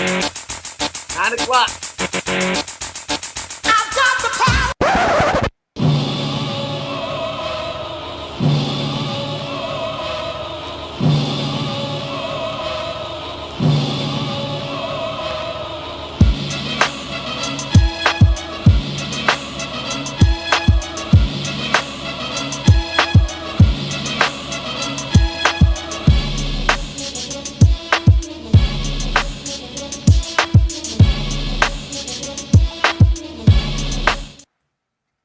9 o'clock. I've got the power.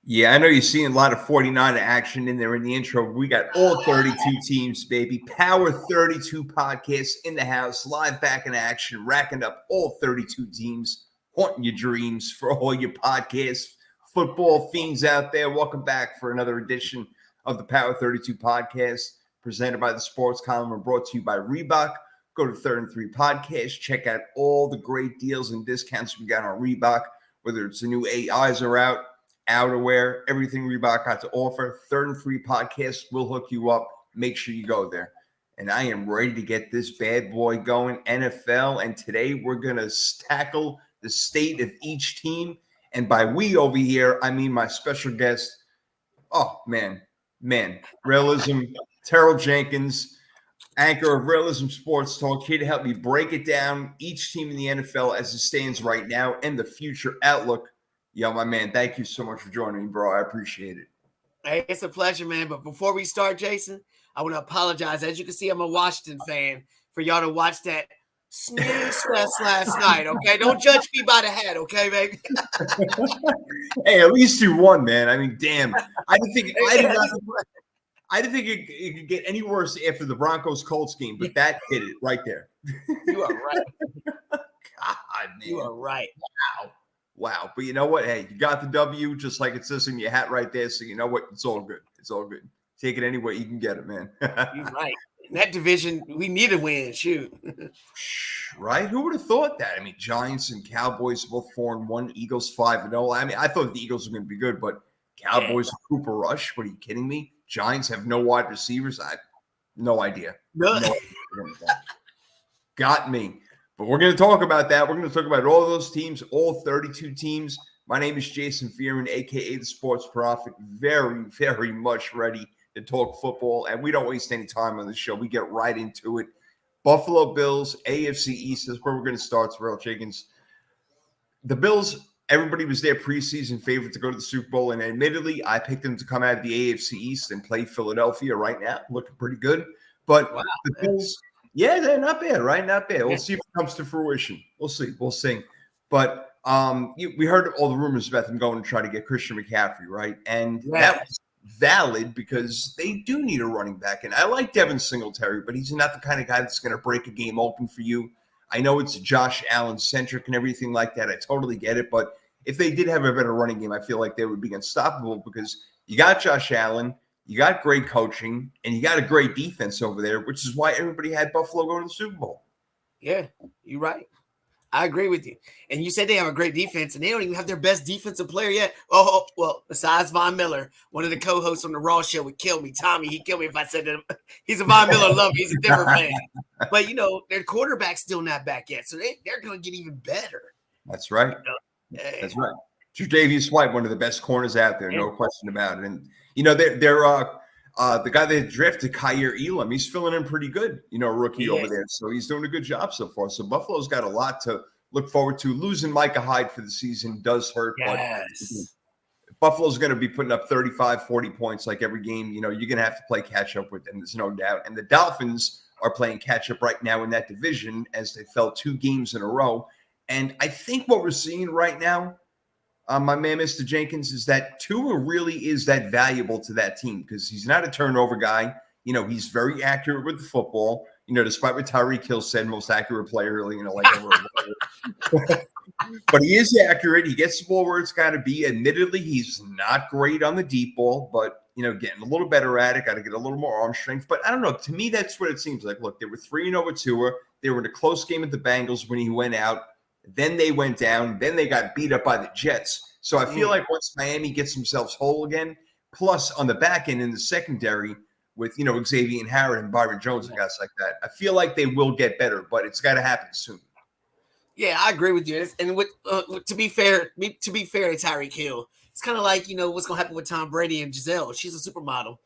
Yeah, I know you're seeing a lot of 49er action in there in the intro. We got all 32 teams, baby. Power 32 podcasts in the house, live back in action, racking up all 32 teams, haunting your dreams for all your podcasts, football fiends out there. Welcome back for another edition of the Power 32 podcast, presented by the Sports Column and brought to you by Reebok. Go to Third and Three Podcast. Check out all the great deals and discounts we got on Reebok, whether it's the new AIs are out, outerwear, everything Reebok got to offer. Third and Three Podcast will hook you up. Make sure you go there. And I am ready to get this bad boy going, NFL. And today we're going to tackle the state of each team. And by we over here, I mean my special guest. Oh, man. Realism, Terrell Jenkins, anchor of Realism Sports Talk, here to help me break it down, each team in the NFL as it stands right now and the future outlook. Yo, my man, thank you so much for joining me, bro. I appreciate it. Hey, it's a pleasure, man. But before we start, Jason, I want to apologize. As you can see, I'm a Washington fan. For y'all to watch that snooze fest last night, okay? Don't judge me by the hat, okay, baby? Hey, at least you won, man. I mean, damn. I didn't think it could get any worse after the Broncos-Colts game, but that hit it right there. You are right. God, man. You are right. Wow. But you know what? Hey, you got the W just like it says in your hat right there. So you know what? It's all good. It's all good. Take it any way you can get it, man. You're right. In that division, we need a win. Shoot. Right? Who would have thought that? I mean, Giants and Cowboys both 4-1, Eagles 5-0. I mean, I thought the Eagles were going to be good, but Cowboys and Cooper Rush, what are you kidding me? Giants have no wide receivers. I no idea. No idea. Got me. But we're going to talk about that. We're going to talk about all those teams, all 32 teams. My name is Jason Fearman, a.k.a. the Sports Prophet. Very, very much ready to talk football. And we don't waste any time on the show. We get right into it. Buffalo Bills, AFC East is where we're going to start, Terrell Jenkins. The Bills, everybody was their preseason favorite to go to the Super Bowl. And admittedly, I picked them to come out of the AFC East and play Philadelphia right now. Looking pretty good. But the Bills... Yeah, they're not bad, right? Not bad. We'll see if it comes to fruition. We'll see. We'll see. But we heard all the rumors about them going to try to get Christian McCaffrey, right? And that was valid because they do need a running back. And I like Devin Singletary, but he's not the kind of guy that's going to break a game open for you. I know it's Josh Allen-centric and everything like that. I totally get it. But if they did have a better running game, I feel like they would be unstoppable because you got Josh Allen, you got great coaching, and you got a great defense over there, which is why everybody had Buffalo going to the Super Bowl. Yeah, you're right. I agree with you. And you said they have a great defense, and they don't even have their best defensive player yet. Oh, well, besides Von Miller, one of the co-hosts on the Raw show would kill me. Tommy, he'd kill me if I said that. He's a Von Miller lover. He's a Denver fan. But, their quarterback's still not back yet, so they're going to get even better. That's right. That's right. Tre'Davious White, one of the best corners out there, no question about it. And, they're the guy they drafted, Kyer Elam, he's filling in pretty good, rookie over there. So he's doing a good job so far. So Buffalo's got a lot to look forward to. Losing Micah Hyde for the season does hurt. Yes. But Buffalo's going to be putting up 35, 40 points like every game. You're going to have to play catch up with them. There's no doubt. And the Dolphins are playing catch up right now in that division as they fell 2 games in a row. And I think what we're seeing right now, my man, Mr. Jenkins, is that Tua really is that valuable to that team because he's not a turnover guy. He's very accurate with the football. Despite what Tyreek Hill said, most accurate player, ever. But he is accurate. He gets the ball where it's got to be. Admittedly, he's not great on the deep ball, but, getting a little better at it. Got to get a little more arm strength. But I don't know. To me, that's what it seems like. Look, they were 3-0 with Tua. They were in a close game with the Bengals when he went out. Then they went down. Then they got beat up by the Jets. So I feel like once Miami gets themselves whole again, plus on the back end in the secondary with, Xavier and Howard and Byron Jones and guys like that, I feel like they will get better, but it's got to happen soon. Yeah, I agree with you. And to be fair to Tyreek Hill, it's kind of like what's gonna happen with Tom Brady and Giselle. She's a supermodel.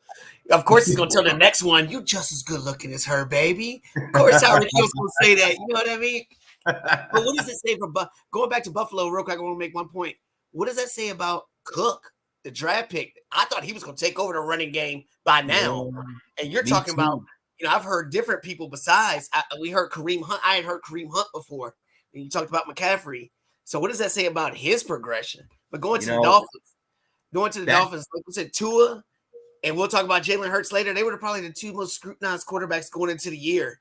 Of course, he's gonna tell the next one, "You just as good looking as her, baby." Of course, Tyreek Hill's gonna say that. You know what I mean? But what does it say for going back to Buffalo real quick? I want to make one point. What does that say about Cook, the draft pick? I thought he was going to take over the running game by now. And you're talking about, I've heard different people besides. We heard Kareem Hunt. I had heard Kareem Hunt before. And you talked about McCaffrey. So what does that say about his progression? But going to the Dolphins, like we said, Tua, and we'll talk about Jalen Hurts later. They were probably the two most scrutinized quarterbacks going into the year.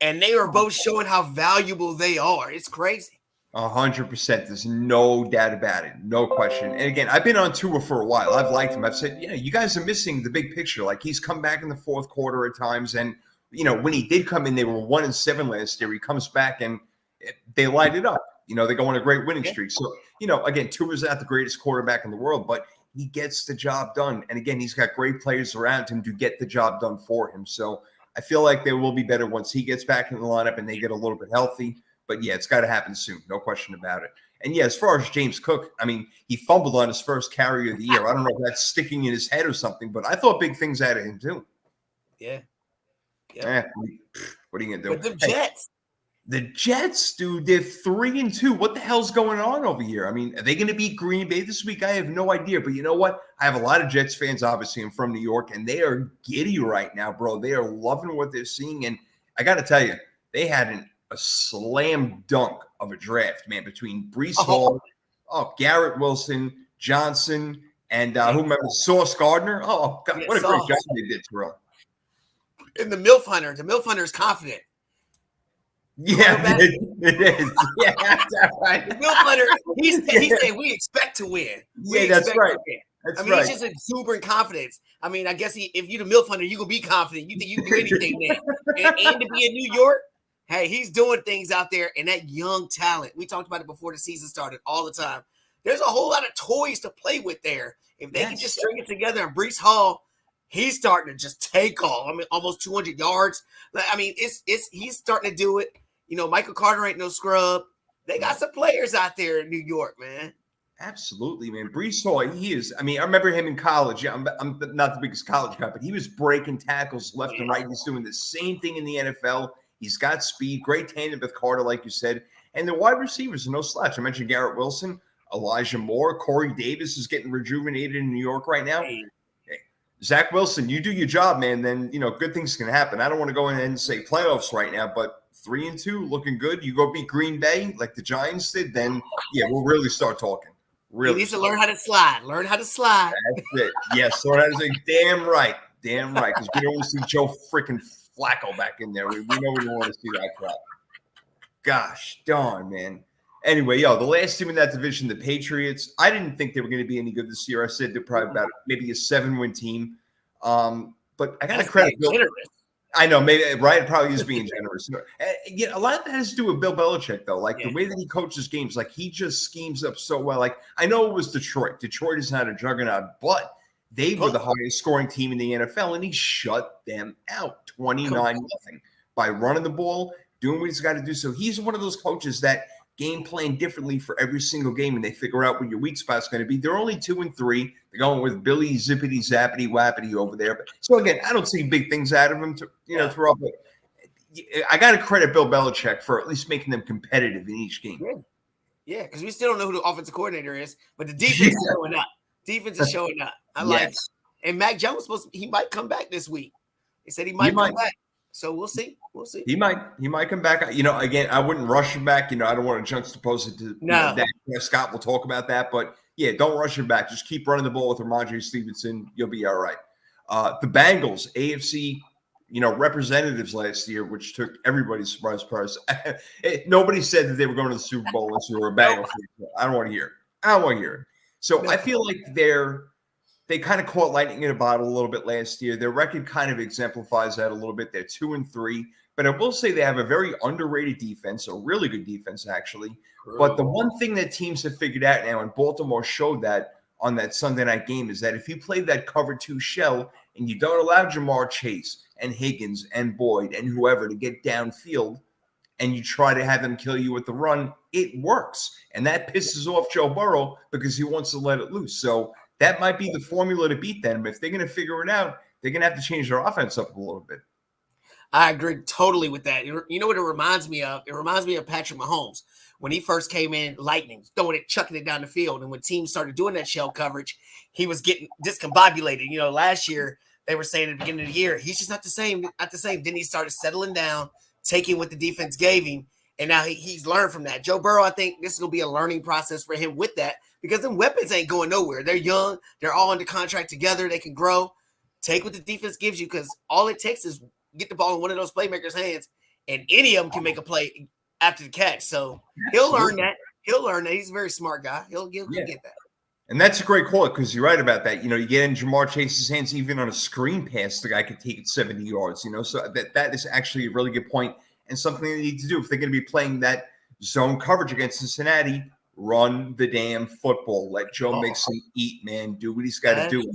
And they are both showing how valuable they are. It's crazy. 100%. There's no doubt about it. No question. And again, I've been on Tua for a while. I've liked him. I've said, you guys are missing the big picture. Like, he's come back in the fourth quarter at times. And, when he did come in, they were 1-7 last year. He comes back and they light it up. They go on a great winning streak. So, again, Tua's not the greatest quarterback in the world, but he gets the job done. And again, he's got great players around him to get the job done for him. So I feel like they will be better once he gets back in the lineup and they get a little bit healthy. But yeah, it's got to happen soon. No question about it. And yeah, as far as James Cook, I mean, he fumbled on his first carry of the year. I don't know if that's sticking in his head or something, but I thought big things out of him too. Yeah. What are you going to do? But the Jets. The Jets, dude, they're 3-2. What the hell's going on over here? I mean, are they going to beat Green Bay this week? I have no idea. But you know what? I have a lot of Jets fans, obviously. I'm from New York, and they are giddy right now, bro. They are loving what they're seeing. And I got to tell you, they had a slam dunk of a draft, man, between Breece Hall, Garrett Wilson, Johnson, and who remembers Sauce Gardner? Oh, God, what a great job they did, Terrell. And the MILF Hunter is confident. Yeah, it is. Yeah, that's right. The Milf Hunter, he's saying we expect to win. That's right. He's just exuberant confidence. I mean, I guess if you're the MILF Hunter, you're going to be confident. You think you can do anything then. And to be in New York, hey, he's doing things out there. And that young talent, we talked about it before the season started all the time. There's a whole lot of toys to play with there. If they can just string it together, and Breece Hall, he's starting to just take off. I mean, almost 200 yards. I mean, he's starting to do it. Michael Carter ain't no scrub. They got some players out there in New York, man. Absolutely, man. Breece Hall, he is. I mean, I remember him in college. Yeah, I'm not the biggest college guy, but he was breaking tackles left and right. He's doing the same thing in the NFL. He's got speed, great tandem with Carter, like you said. And the wide receivers are no slouch. I mentioned Garrett Wilson, Elijah Moore, Corey Davis is getting rejuvenated in New York right now. Hey, Zach Wilson, you do your job, man. Then, good things can happen. I don't want to go in and say playoffs right now, but 3-2, looking good. You go beat Green Bay like the Giants did, then we'll really start talking. Really, he needs to learn how to slide. That's it. Yes, learn how to say. Damn right. Because we don't want to see Joe freaking Flacco back in there. We know we don't want to see that crap. Gosh darn, man. Anyway, the last team in that division, the Patriots. I didn't think they were going to be any good this year. I said they're probably about maybe a 7-win team. But I got to credit Bill. I know, maybe right. It probably is being generous. A lot of that has to do with Bill Belichick, though. Like the way that he coaches games, like he just schemes up so well. Like I know it was Detroit. Detroit is not a juggernaut, but they were the highest scoring team in the NFL, and he shut them out 29-0 by running the ball, doing what he's got to do. So he's one of those coaches that game plan differently for every single game, and they figure out what your weak spot's going to be. They're only 2-3. They're going with Billy Zippity Zappity Wappity over there. But so again, I don't see big things out of him to throw up. But I got to credit Bill Belichick for at least making them competitive in each game. Yeah, because we still don't know who the offensive coordinator is, but the defense is showing up. Defense is showing up. I like it. And Mac Jones he might come back this week. He said he might come back. So we'll see. He might come back. Again, I wouldn't rush him back. I don't want to juxtapose it to Dak Prescott. We'll talk about that. But, don't rush him back. Just keep running the ball with Ramondre Stevenson. You'll be all right. The Bengals, AFC, representatives last year, which took everybody's surprise. Nobody said that they were going to the Super Bowl unless they were a Bengals. I don't want to hear it. So I feel like they kind of caught lightning in a bottle a little bit last year. Their record kind of exemplifies that a little bit. They're 2-3, but I will say they have a very underrated defense, a really good defense, actually. But the one thing that teams have figured out now, and Baltimore showed that on that Sunday night game, is that if you play that cover 2 shell and you don't allow Jamar Chase and Higgins and Boyd and whoever to get downfield, and you try to have them kill you with the run, it works. And that pisses off Joe Burrow because he wants to let it loose. So that might be the formula to beat them. If they're going to figure it out, they're going to have to change their offense up a little bit. I agree totally with that. You know what it reminds me of? It reminds me of Patrick Mahomes. When he first came in, lightning, throwing it, chucking it down the field. And when teams started doing that shell coverage, he was getting discombobulated. You know, last year, they were saying at the beginning of the year, he's just not the same. Then he started settling down, taking what the defense gave him. And now he's learned from that. Joe Burrow, I think this will be a learning process for him with that because them weapons ain't going nowhere. They're young. They're all under contract together. They can grow. Take what the defense gives you because all it takes is get the ball in one of those playmakers' hands, and any of them can make a play after the catch. So he'll learn that. He'll learn that. He's a very smart guy. He'll get that. And that's a great call because you're right about that. You know, you get in Jamar Chase's hands, even on a screen pass, the guy could take it 70 yards, you know. So that is actually a really good point and something they need to do if they're going to be playing that zone coverage against Cincinnati. Run the damn football. Let Joe Mixon eat, man. Do what he's got to do.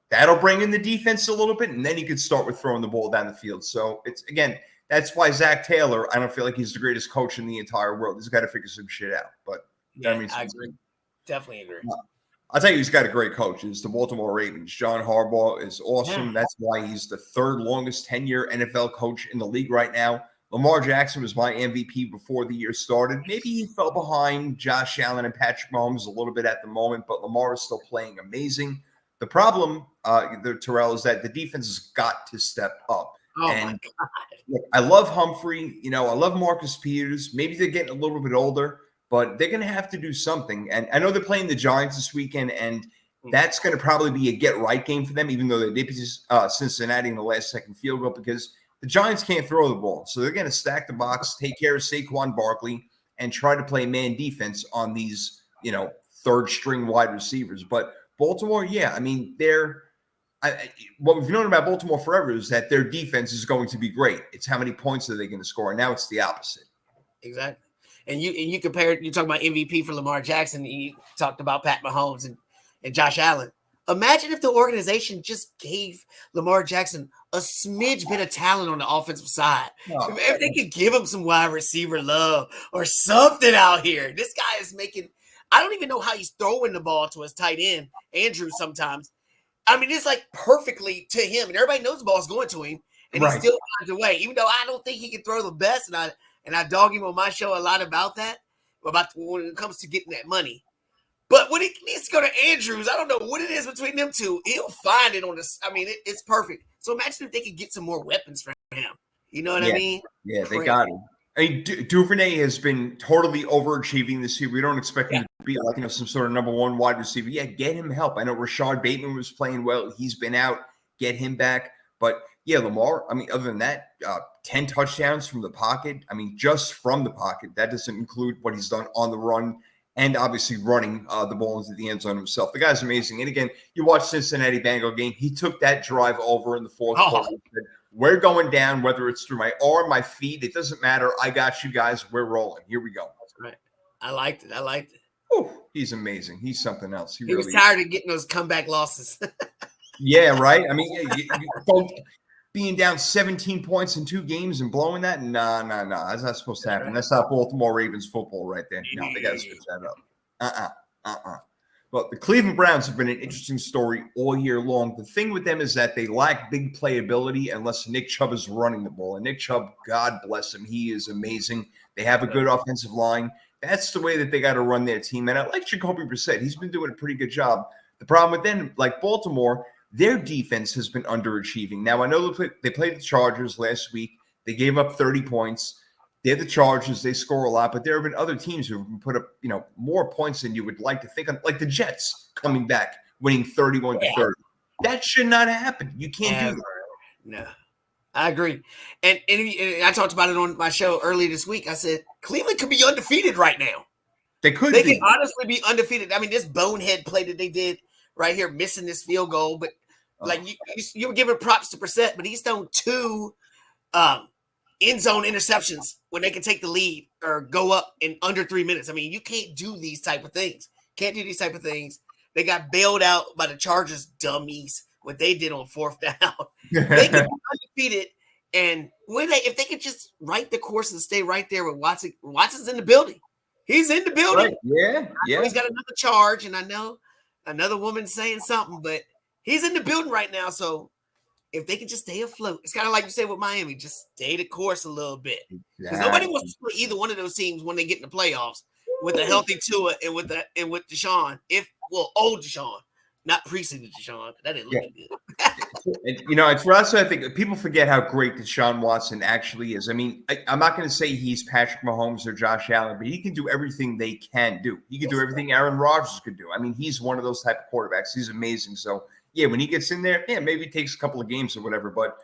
That'll bring in the defense a little bit, and then he could start with throwing the ball down the field. So it's, again, that's why Zach Taylor, I don't feel like he's the greatest coach in the entire world. He's got to figure some shit out. But I agree. Definitely agree. I'll tell you, he's got a great coach. It's the Baltimore Ravens. John Harbaugh is awesome. That's why he's the third longest tenure NFL coach in the league right now. Lamar Jackson was my MVP before the year started. Maybe he fell behind Josh Allen and Patrick Mahomes a little bit at the moment, but Lamar is still playing amazing. The problem, Terrell, is that the defense has got to step up. Oh, and my God. Look, I love Humphrey. You know, I love Marcus Peters. Maybe they're getting a little bit older, but they're going to have to do something. And I know they're playing the Giants this weekend, and that's going to probably be a get-right game for them, even though they did Cincinnati in the last-second field goal, because the Giants can't throw the ball. So they're going to stack the box, take care of Saquon Barkley, and try to play man defense on these, you know, third-string wide receivers. But Baltimore, I mean, what we've known about Baltimore forever is that their defense is going to be great. It's how many points are they going to score, and now it's the opposite. Exactly. And you compared, you talking about MVP for Lamar Jackson, and you talked about Pat Mahomes and Josh Allen. Imagine if the organization just gave Lamar Jackson a smidge bit of talent on the offensive side. If they could give him some wide receiver love or something out here. This guy is making – I don't even know how he's throwing the ball to his tight end, Andrew, sometimes. I mean, it's like perfectly to him, and everybody knows the ball's going to him, and he still finds a way. Even though I don't think he can throw the best, and I dog him on my show a lot about that, about when it comes to getting that money. But when he needs to go to Andrews, I don't know what it is between them two. He'll find it on this. I mean, it's perfect. So imagine if they could get some more weapons for him. You know what I mean? Yeah, they got him. I mean, Duvernay has been totally overachieving this year. We don't expect him to be like, you know, some sort of number one wide receiver. Yeah, get him help. I know Rashad Bateman was playing well. He's been out. Get him back. But, yeah, Lamar, I mean, other than that, 10 touchdowns from the pocket. I mean, just from the pocket. That doesn't include what he's done on the run and obviously running the ball into the end zone himself. The guy's amazing. And, again, you watch Cincinnati Bengal game. He took that drive over in the fourth quarter. We're going down, whether it's through my arm, my feet. It doesn't matter. I got you guys. We're rolling. Here we go. That's right. I liked it. Ooh, he's amazing. He's something else. He was tired of getting those comeback losses. Yeah, right? I mean, being down 17 points in 2 games and blowing that? No. That's not supposed to happen. That's not Baltimore Ravens football right there. No, they got to switch that up. Well, the Cleveland Browns have been an interesting story all year long. The thing with them is that they lack big playability unless Nick Chubb is running the ball. And Nick Chubb, God bless him, he is amazing. They have a good offensive line. That's the way that they got to run their team. And I like Jacoby Brissett. He's been doing a pretty good job. The problem with them, like Baltimore, their defense has been underachieving. Now, I know they played the Chargers last week. They gave up 30 points. They're the Chargers. They score a lot, but there have been other teams who have put up, you know, more points than you would like to think of, like the Jets coming back, winning 31-30. That should not happen. You can't do that. No, I agree. And I talked about it on my show earlier this week. I said Cleveland could be undefeated right now. They could honestly be undefeated. I mean, this bonehead play that they did right here, missing this field goal, but like you were giving props to Brissett, but he's thrown 2 end zone interceptions when they can take the lead or go up in under 3 minutes. I mean, you can't do these type of things. They got bailed out by the Chargers dummies, what they did on 4th down. They can be undefeated And if they could just right the course and stay right there with Watson. Watson's in the building. He's in the building. Right. Yeah. He's got another charge, and I know another woman saying something, but he's in the building right now. So if they can just stay afloat, it's kind of like you said with Miami, just stay the course a little bit. Because nobody wants to play either one of those teams when they get in the playoffs with a healthy Tua and with Deshaun. Old Deshaun, not preseason Deshaun. That didn't look good. And, it's for us. I think people forget how great Deshaun Watson actually is. I mean, I'm not going to say he's Patrick Mahomes or Josh Allen, but he can do everything they can do. He can do everything Aaron Rodgers could do. I mean, he's one of those type of quarterbacks. He's amazing. So, yeah, when he gets in there, maybe it takes a couple of games or whatever, but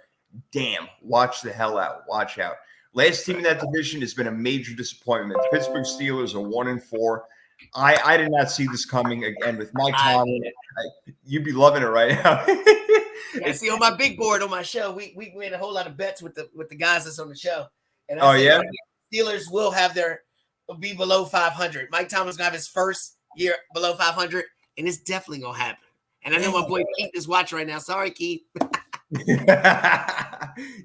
damn, watch the hell out. Watch out. Last team in that division has been a major disappointment. The Pittsburgh Steelers are 1-4. I did not see this coming again with Mike Tomlin. You'd be loving it right now. Yeah, see, on my big board on my show, we made a whole lot of bets with the guys that's on the show. And Steelers will be below 500. Mike Tomlin's gonna have his first year below 500, and it's definitely gonna happen. And I know my boy Keith is watching right now. Sorry, Keith.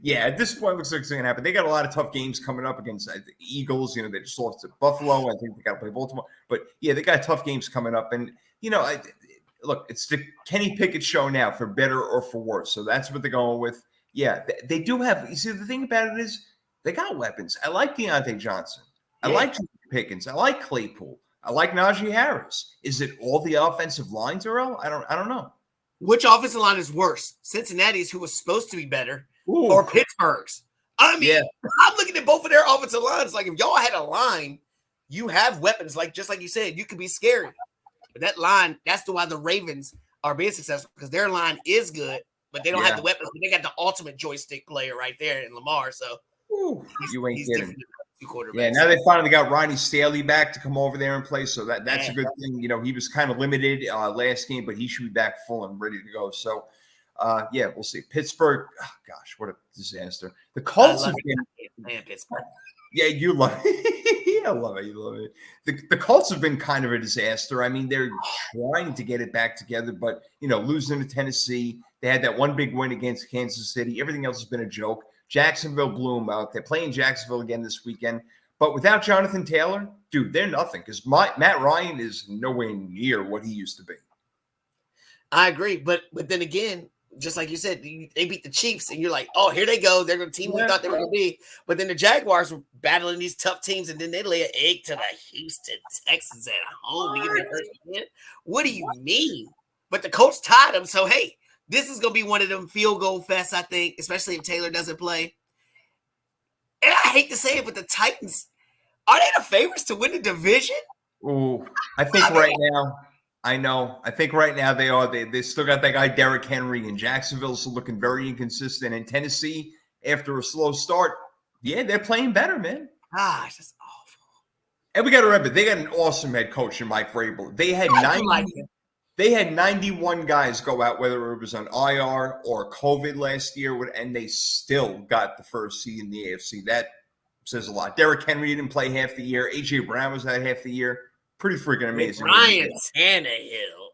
Yeah, at this point, it looks like it's going to happen. They got a lot of tough games coming up against the Eagles. They just lost to Buffalo. I think they got to play Baltimore. But, yeah, they got tough games coming up. And, look, it's the Kenny Pickett show now, for better or for worse. So that's what they're going with. Yeah, they do have – you see, the thing about it is they got weapons. I like Deontay Johnson. I like Pickens. I like Claypool. I like Najee Harris. Is it all the offensive line, Terrell? I don't know. Which offensive line is worse? Cincinnati's, who was supposed to be better, or Pittsburgh's? I mean, I'm looking at both of their offensive lines. Like, if y'all had a line, you have weapons. Like, just like you said, you could be scary. But that line, that's why the Ravens are being successful, because their line is good, but they don't have the weapons. But they got the ultimate joystick player right there in Lamar. So you ain't kidding. Yeah, now they finally got Ronnie Staley back to come over there and play, so that's a good thing. He was kind of limited last game, but he should be back full and ready to go. So, we'll see. Pittsburgh, gosh, what a disaster. The Colts have been – Pittsburgh. Yeah, you love it. I love it. You love it. The Colts have been kind of a disaster. I mean, they're trying to get it back together, but, losing to Tennessee. They had that one big win against Kansas City. Everything else has been a joke. Jacksonville blew them out. They're playing Jacksonville again this weekend. But without Jonathan Taylor, dude, they're nothing, because Matt Ryan is nowhere near what he used to be. I agree. But then again, just like you said, they beat the Chiefs, and you're like, oh, here they go. They're the team we thought they were going to be. But then the Jaguars were battling these tough teams, and then they lay an egg to the Houston Texans at home to get their first win. What do you mean? But the Colts tied them, so, hey, this is going to be one of them field goal fests, I think, especially if Taylor doesn't play. And I hate to say it, but the Titans, are they the favorites to win the division? Ooh, I think right now, I think right now they are. They still got that guy Derrick Henry, and Jacksonville's looking very inconsistent. And Tennessee, after a slow start, they're playing better, man. It's just awful. And we got to remember, they got an awesome head coach in Mike Vrabel. They had 91 guys go out, whether it was on IR or COVID last year, and they still got the first seed in the AFC. That says a lot. Derrick Henry didn't play half the year. A.J. Brown was out half the year. Pretty freaking amazing. Ryan Tannehill.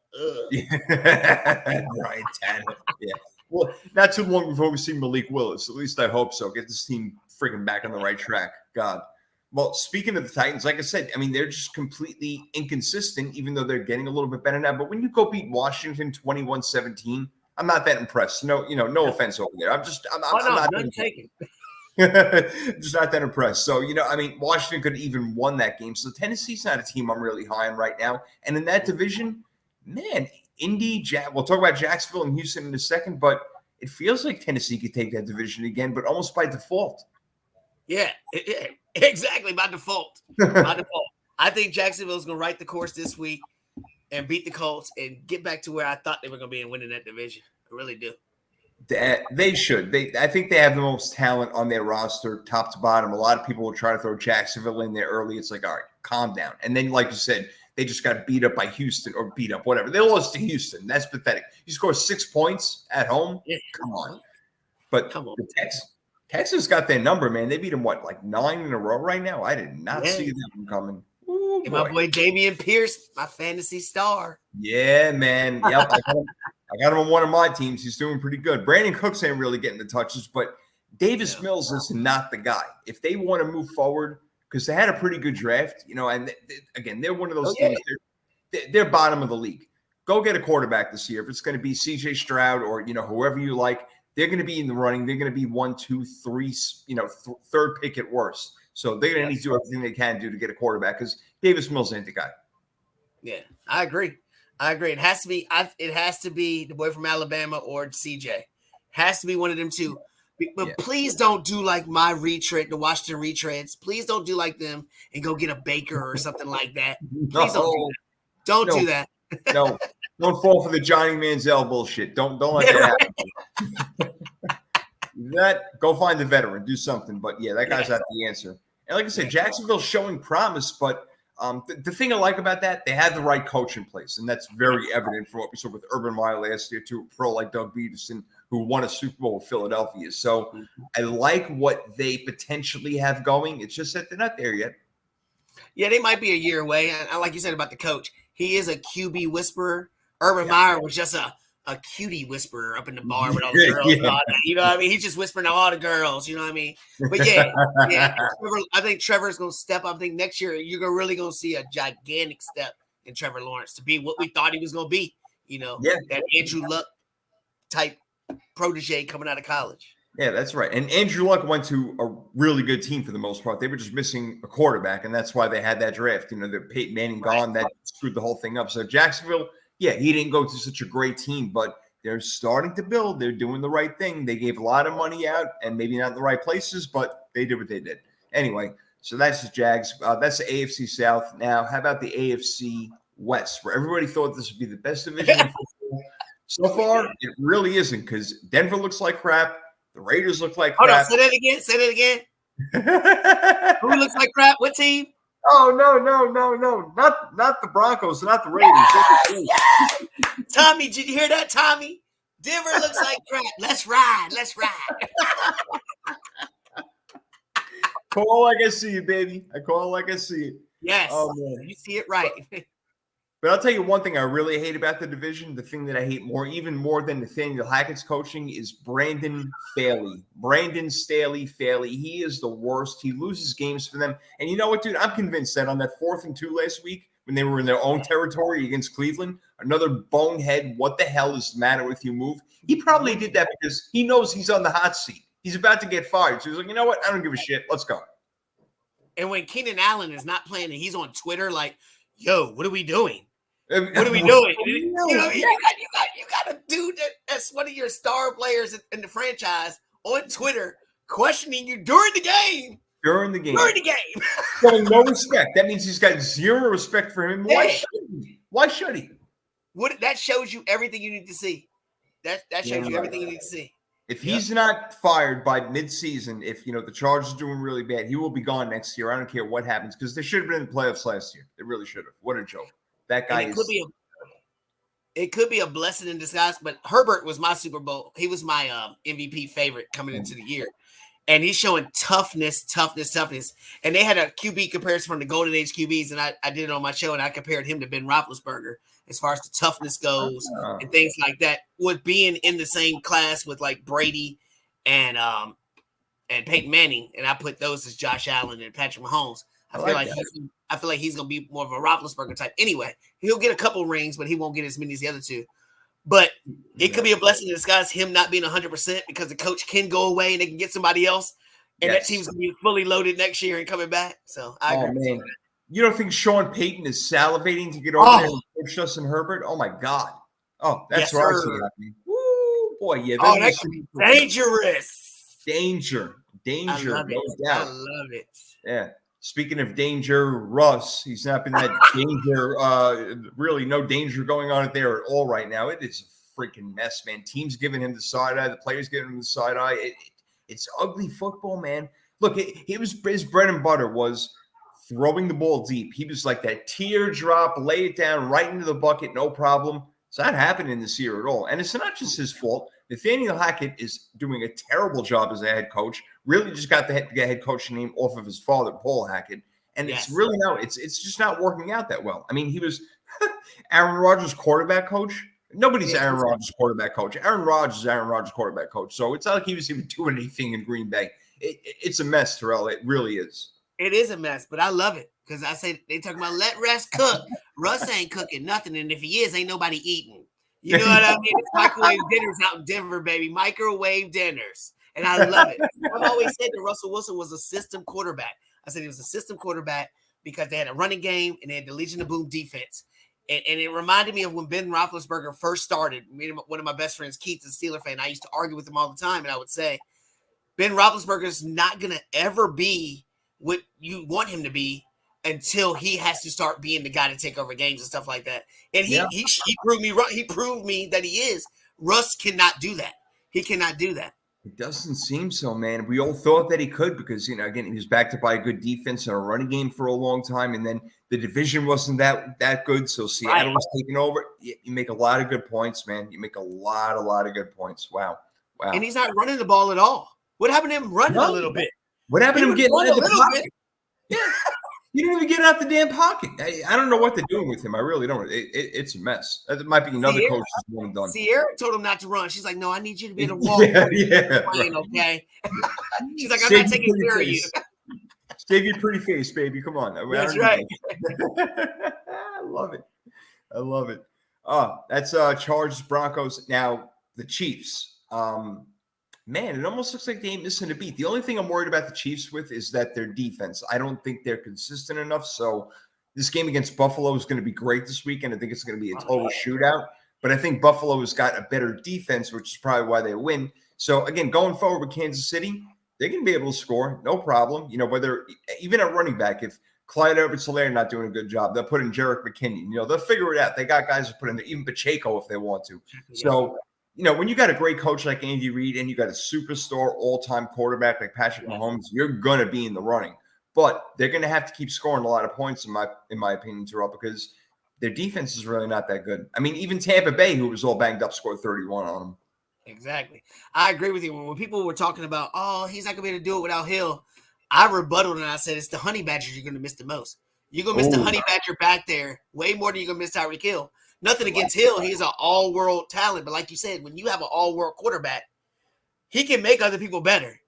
Ryan Tannehill. Yeah. Well, not too long before we see Malik Willis. At least I hope so. Get this team freaking back on the right track. God. Well, speaking of the Titans, like I said, I mean, they're just completely inconsistent, even though they're getting a little bit better now. But when you go beat Washington 21-17, I'm not that impressed. No offense over there. I'm not taken. Just not that impressed. So, Washington could have even won that game. So Tennessee's not a team I'm really high on right now. And in that division, man, we'll talk about Jacksonville and Houston in a second, but it feels like Tennessee could take that division again, but almost by default. Yeah, exactly, by default. I think Jacksonville's going to right the course this week and beat the Colts and get back to where I thought they were going to be and winning that division. I really do. They should. I think they have the most talent on their roster, top to bottom. A lot of people will try to throw Jacksonville in there early. It's like, all right, calm down. And then, like you said, they just got beat up by Houston, or beat up, whatever. They lost to Houston. That's pathetic. You score 6 points at home? Yeah. Come on. But the Texas got their number, man. They beat them, 9 in a row right now? I did not see them coming. Ooh, and my boy Dameon Pierce, my fantasy star. Yeah, man. Yep, I got him on one of my teams. He's doing pretty good. Brandon Cooks ain't really getting the touches, but Davis Mills is not the guy. If they want to move forward, because they had a pretty good draft, and again, they're one of those teams. They're bottom of the league. Go get a quarterback this year. If it's going to be C.J. Stroud or whoever you like, they're going to be in the running. They're going to be 1, 2, 3, third pick at worst. So they're going to need to do everything they can do to get a quarterback because Davis Mills ain't the guy. Yeah, I agree. It has to be. It has to be the boy from Alabama or CJ. Has to be one of them two. But please don't do like my retread, the Washington retreads. Please don't do like them and go get a Baker or something like that. Please don't do that. Don't do that. No, don't fall for the Johnny Manziel bullshit. Don't let that happen. Go find a veteran, do something. But that guy's not the answer. And like I said, Jacksonville's showing promise, but the thing I like about that, they had the right coach in place, and that's very evident from what we saw with Urban Meyer last year to a pro like Doug Peterson, who won a Super Bowl with Philadelphia. So I like what they potentially have going. It's just that they're not there yet. Yeah, they might be a year away. And like you said about the coach, he is a QB whisperer. Urban Meyer was just a cutie whisperer up in the bar with all the girls. You know what I mean? He's just whispering to all the girls. You know what I mean? But I think Trevor's going to step up. I think next year you're really going to see a gigantic step in Trevor Lawrence to be what we thought he was going to be. That Andrew Luck type protege coming out of college. Yeah, that's right. And Andrew Luck went to a really good team for the most part. They were just missing a quarterback, and that's why they had that draft. The Peyton Manning gone, that screwed the whole thing up. So Jacksonville, he didn't go to such a great team, but they're starting to build. They're doing the right thing. They gave a lot of money out, and maybe not in the right places, but they did what they did. Anyway, so that's the Jags. That's the AFC South. Now, how about the AFC West, where everybody thought this would be the best division in football? So far, it really isn't, because Denver looks like crap. The Raiders look like crap. Hold on, say that again. Who looks like crap? What team? Oh, no. Not the Broncos, not the Raiders. Tommy, did you hear that, Tommy? Denver looks like crap. Let's ride. Call like I see you, baby. I call like I see you. Yes. Oh, man. You see it right. But I'll tell you one thing I really hate about the division, the thing that I hate even more than Nathaniel Hackett's coaching, is Brandon Staley. Brandon Staley. He is the worst. He loses games for them. And you know what, dude? I'm convinced that on that 4th and 2 last week, when they were in their own territory against Cleveland, another bonehead, what the hell is the matter with you move? He probably did that because he knows he's on the hot seat. He's about to get fired. So he's like, you know what? I don't give a shit. Let's go. And when Keenan Allen is not playing and he's on Twitter like, yo, what are we doing? What are we doing? You got a dude that's one of your star players in the franchise on Twitter questioning you during the game. During the game. Showing no respect. That means he's got zero respect for him. Why should he? That shows you everything you need to see. That shows you everything you need to see. If he's not fired by midseason, if the Chargers are doing really bad, he will be gone next year. I don't care what happens, because they should have been in the playoffs last year. They really should have. What a joke. That guy it could be a blessing in disguise, but Herbert was my Super Bowl. He was my MVP favorite coming into the year. And he's showing toughness. And they had a QB comparison from the Golden Age QBs, and I did it on my show, and I compared him to Ben Roethlisberger as far as the toughness goes and things like that. With being in the same class with like Brady and Peyton Manning, and I put those as Josh Allen and Patrick Mahomes. I feel like he's going to be more of a Roethlisberger type. Anyway, he'll get a couple rings, but he won't get as many as the other two. But it could be a blessing in disguise, him not being 100%, because the coach can go away and they can get somebody else. And that team's going to be fully loaded next year and coming back. So I agree. Man. You don't think Sean Payton is salivating to get over there and coach Justin Herbert? Oh, my God. Oh, that's what I see happening. Woo, boy, yeah. That could be dangerous. Danger. I love no it. doubt. I love it. Yeah. Speaking of danger, Russ, he's not been that danger, really no danger going on there at all right now. It is a freaking mess, man. Teams giving him the side eye, the players giving him the side eye. It's ugly football, man. Look, his bread and butter was throwing the ball deep. He was like that teardrop, lay it down right into the bucket, no problem. It's not happening this year at all. And it's not just his fault. Nathaniel Hackett is doing a terrible job as a head coach. Really just got the head coach name off of his father, Paul Hackett. And it's really it's just not working out that well. I mean, he was Aaron Rodgers' quarterback coach. Nobody's Aaron Rodgers quarterback coach. Aaron Rodgers is Aaron Rodgers quarterback coach. So it's not like he was even doing anything in Green Bay. It's a mess, Terrell. It really is. It is a mess, but I love it because I say they talking about let Russ cook. Russ ain't cooking nothing, and if he is, ain't nobody eating. You know what I mean? It's microwave dinners out in Denver, baby. Microwave dinners. And I love it. I've always said that Russell Wilson was a system quarterback. I said he was a system quarterback because they had a running game and they had the Legion of Boom defense. And it reminded me of when Ben Roethlisberger first started. One of my best friends, Keith's a Steeler fan. I used to argue with him all the time, and I would say, Ben Roethlisberger is not going to ever be what you want him to be until he has to start being the guy to take over games and stuff like that. And he proved me wrong. He proved me that he is. Russ cannot do that. He cannot do that. It doesn't seem so, man. We all thought that he could because, again, he was backed up by a good defense and a running game for a long time. And then the division wasn't that good. So Seattle was taking over. You make a lot of good points, man. You make a lot of good points. Wow. And he's not running the ball at all. What happened to him running a little bit? What happened to him getting out of the pocket? Yeah. He didn't even get out the damn pocket. I don't know what they're doing with him. I really don't. It's a mess. That might be another coach's one and done. Sierra told him not to run. She's like, no, I need you to be able to walk. Playing, okay? She's like, I'm not taking care of you. Save your pretty face, baby. Come on. That's right. I love it. That's Chargers, Broncos. Now, the Chiefs. Man, it almost looks like they ain't missing a beat. The only thing I'm worried about the Chiefs with is that their defense. I don't think they're consistent enough. So this game against Buffalo is going to be great this weekend. I think it's going to be a total shootout. But I think Buffalo has got a better defense, which is probably why they win. So, again, going forward with Kansas City, they're going to be able to score. No problem. Whether even at running back, if Clyde Edwards-Helaire not doing a good job, they'll put in Jerick McKinnon. They'll figure it out. They got guys to put in there, even Pacheco if they want to. So, when you got a great coach like Andy Reid and you got a superstar all-time quarterback like Patrick Mahomes, you're going to be in the running. But they're going to have to keep scoring a lot of points, in my opinion, Terrell, because their defense is really not that good. I mean, even Tampa Bay, who was all banged up, scored 31 on them. Exactly. I agree with you. When people were talking about, he's not going to be able to do it without Hill, I rebutted and I said, it's the Honey Badgers you're going to miss the most. You're going to miss the Honey Badger back there way more than you're going to miss Tyreek Hill. Nothing against Hill. He's an all-world talent. But like you said, when you have an all-world quarterback, he can make other people better.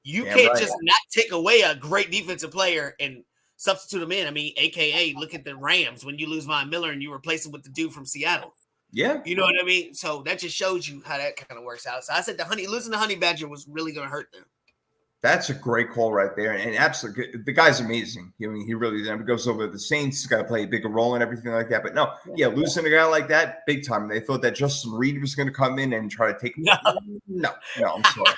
You can't just not take away a great defensive player and substitute him in. I mean, a.k.a. look at the Rams when you lose Von Miller and you replace him with the dude from Seattle. Yeah. You know what I mean? So that just shows you how that kind of works out. So I said losing the Honey Badger was really going to hurt them. That's a great call right there. And absolutely, the guy's amazing. He really goes over the Saints. He's got to play a bigger role and everything like that. But no, losing a guy like that, big time. They thought that Justin Reed was going to come in and try to take him. No, I'm sorry.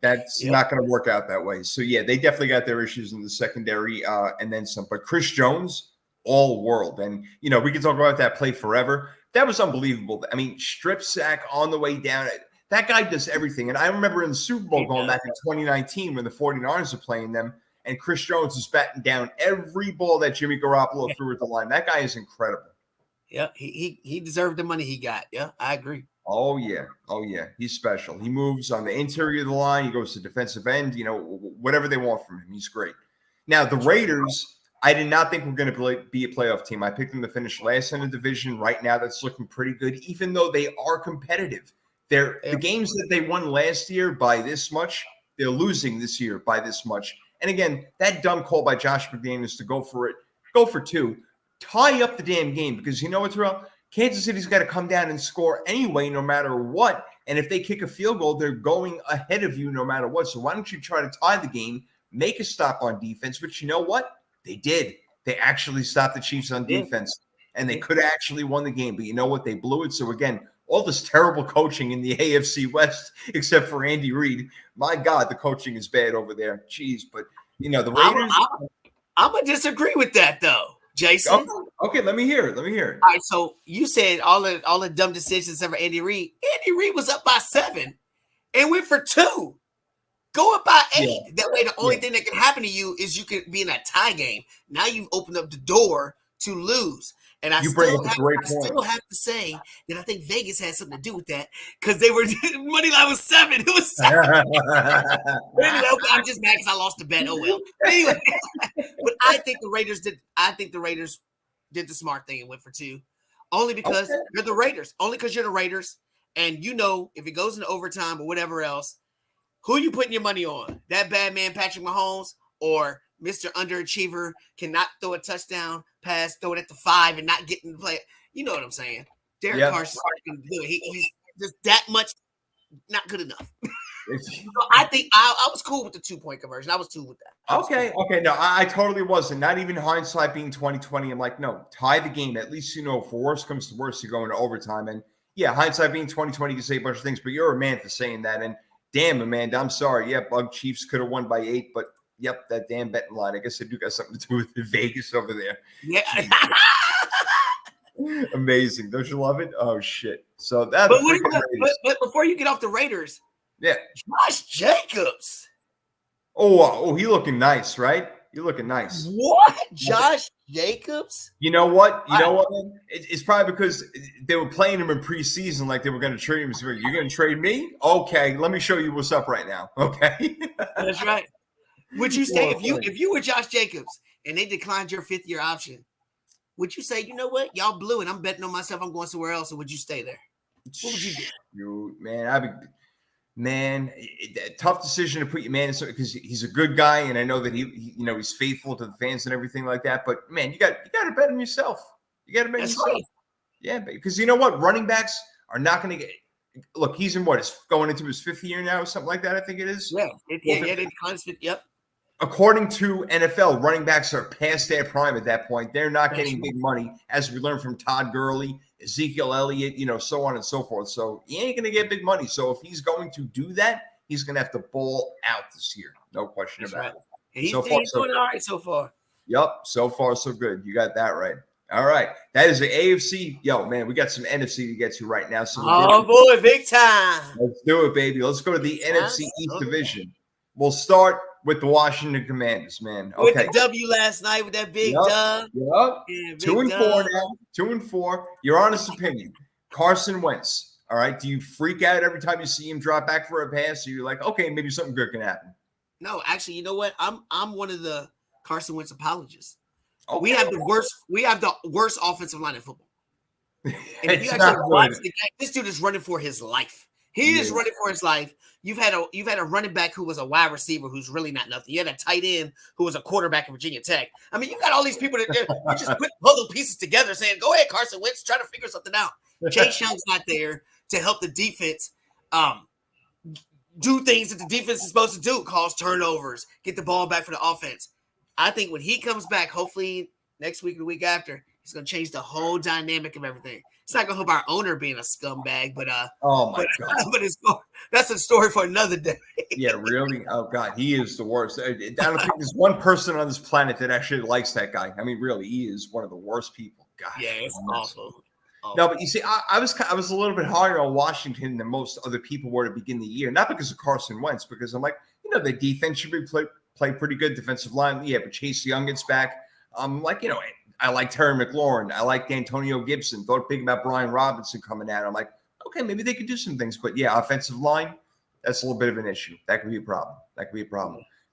That's not going to work out that way. So, they definitely got their issues in the secondary and then some. But Chris Jones, all world. And, we can talk about that play forever. That was unbelievable. I mean, strip sack on the way down. That guy does everything. And I remember in the Super Bowl going back in 2019 when the 49ers were playing them, and Chris Jones was batting down every ball that Jimmy Garoppolo threw at the line. That guy is incredible. Yeah, he deserved the money he got. Yeah, I agree. Oh, yeah. He's special. He moves on the interior of the line. He goes to defensive end, whatever they want from him. He's great. Now, the Raiders, I did not think were going to be a playoff team. I picked them to finish last in the division. Right now, that's looking pretty good, even though they are competitive. The games that they won last year by this much, they're losing this year by this much. And again, that dumb call by Josh McDaniels to go for two, tie up the damn game because you know what, Terrell? Kansas City's got to come down and score anyway, no matter what. And if they kick a field goal, they're going ahead of you no matter what. So why don't you try to tie the game, make a stop on defense, which you know what? They did. They actually stopped the Chiefs on defense, and they could have actually won the game. But you know what? They blew it. So again, all this terrible coaching in the AFC West, except for Andy Reid. My God, the coaching is bad over there. Jeez, but the Raiders. I'm gonna disagree with that though, Jason. Okay, let me hear it. All right, so you said all the dumb decisions except for Andy Reid. Andy Reid was up by 7 and went for 2. Go up by 8. Yeah. That way, the only thing that can happen to you is you could be in a tie game. Now you've opened up the door to lose. And I still have to say that I think Vegas had something to do with that because they were money line was 7. It was 7. But anyway, I'm just mad because I lost the bet. Oh well. Anyway, but I think the Raiders did. I think the Raiders did the smart thing and went for 2. Only because Okay. you're the Raiders. Only because you're the Raiders. And you know, if it goes into overtime or whatever else, who you putting your money on? That bad man Patrick Mahomes or Mr. Underachiever cannot throw a touchdown pass, throw it at the 5 and not get in the play. You know what I'm saying? Derek Yeah. Carr's can do it. He's just that much not good enough. It's- So I think I was cool with the 2-point conversion. I was cool with that. Okay. No, I totally wasn't. Not even hindsight being 2020. I'm like, no, tie the game. At least, for worst comes to worst, you go into overtime. And yeah, hindsight being 2020, you can say a bunch of things, but you're a man for saying that. And damn, Amanda, I'm sorry. Yeah, Bug Chiefs could have won by 8, but yep, that damn betting line. I guess they do got something to do with Vegas over there. Yeah. Amazing. Don't you love it? Oh shit. So that but before you get off the Raiders, yeah. Josh Jacobs. Oh, he looking nice, right? You looking nice. What? Josh Jacobs? You know what? Man? It's probably because they were playing him in preseason like they were going to trade him. So you're going to trade me? Okay, let me show you what's up right now. Okay. That's right. Would you say if you were Josh Jacobs and they declined your 5th-year option, would you say, you know what? Y'all blew it. I'm betting on myself. I'm going somewhere else. Or would you stay there? What would you do? Tough decision to put your man in because he's a good guy, and I know that he's faithful to the fans and everything like that. But man, you got to bet on yourself. You got to bet on yourself. Right. Yeah, because you know what? Running backs are not going to get. Look, he's in what is going into his 5th year now, or something like that. I think it is. Yep. According to NFL, running backs are past their prime at that point. They're not getting big money, as we learned from Todd Gurley, Ezekiel Elliott, so on and so forth. So he ain't going to get big money. So if he's going to do that, he's going to have to ball out this year. No question about it. He's doing all right so far. Yep. So far, so good. You got that right. All right. That is the AFC. Yo, man, we got some NFC to get to right now. So boy, big time. Let's do it, baby. Let's go to the NFC East Division. We'll start with the Washington Commanders, man. Okay. With the W last night with that big dub. Yep. Yeah, 2-4 now. 2-4. Your honest opinion. Carson Wentz. All right. Do you freak out every time you see him drop back for a pass? Or you're like, okay, maybe something good can happen? No, actually, you know what? I'm one of the Carson Wentz apologists. Okay. We have the worst offensive line in football. And if you It's actually not watch good. the game, this dude is running for his life. He is running for his life. You've had a running back who was a wide receiver who's really not nothing. You had a tight end who was a quarterback at Virginia Tech. I mean, you got all these people that you just put puzzle pieces together saying, go ahead, Carson Wentz, try to figure something out. Chase Young's not there to help the defense do things that the defense is supposed to do, cause turnovers, get the ball back for the offense. I think when he comes back, hopefully next week or the week after, he's going to change the whole dynamic of everything. It's not going to help our owner being a scumbag, but oh my God, but that's a story for another day. Yeah, really? Oh God, he is the worst. I don't think there's one person on this planet that actually likes that guy. I mean, really, he is one of the worst people. God, yeah, it's awful. No, but you see, I was a little bit higher on Washington than most other people were to begin the year. Not because of Carson Wentz, because I'm like, the defense should be play pretty good, defensive line. Yeah, but Chase Young gets back. I like Terry McLaurin. I like Antonio Gibson. Thought big about Brian Robinson coming out. I'm like, okay, maybe they could do some things. But yeah, offensive line, that's a little bit of an issue. That could be a problem.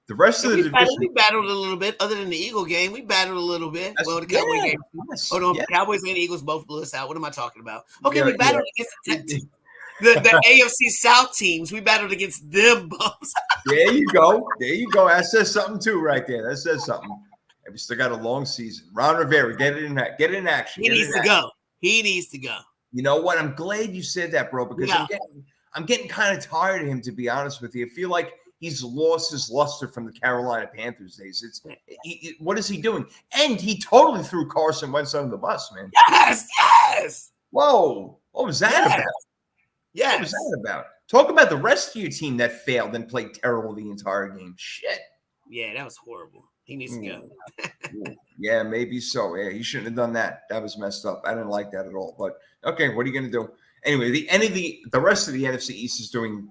The rest of the division, we battled a little bit. Other than the Eagle game, we battled a little bit. Well, the Cowboys game. Yes, Hold on, Cowboys and Eagles both blew us out. What am I talking about? Okay, we battled against the AFC South teams. We battled against them bumps. There you go. That says something too, right there. That says something. And we still got a long season. Ron Rivera, get it in action. He needs to go. You know what? I'm glad you said that, bro, because I'm getting kind of tired of him, to be honest with you. I feel like he's lost his luster from the Carolina Panthers days. What is he doing? And he totally threw Carson Wentz under the bus, man. Yes. Whoa. What was that about? Yes. What was that about? Talk about the rest of your team that failed and played terrible the entire game. Shit. Yeah, that was horrible. He needs to go. Yeah, maybe so. Yeah, he shouldn't have done that. That was messed up. I didn't like that at all. But okay, what are you going to do? Anyway, the rest of the NFC East is doing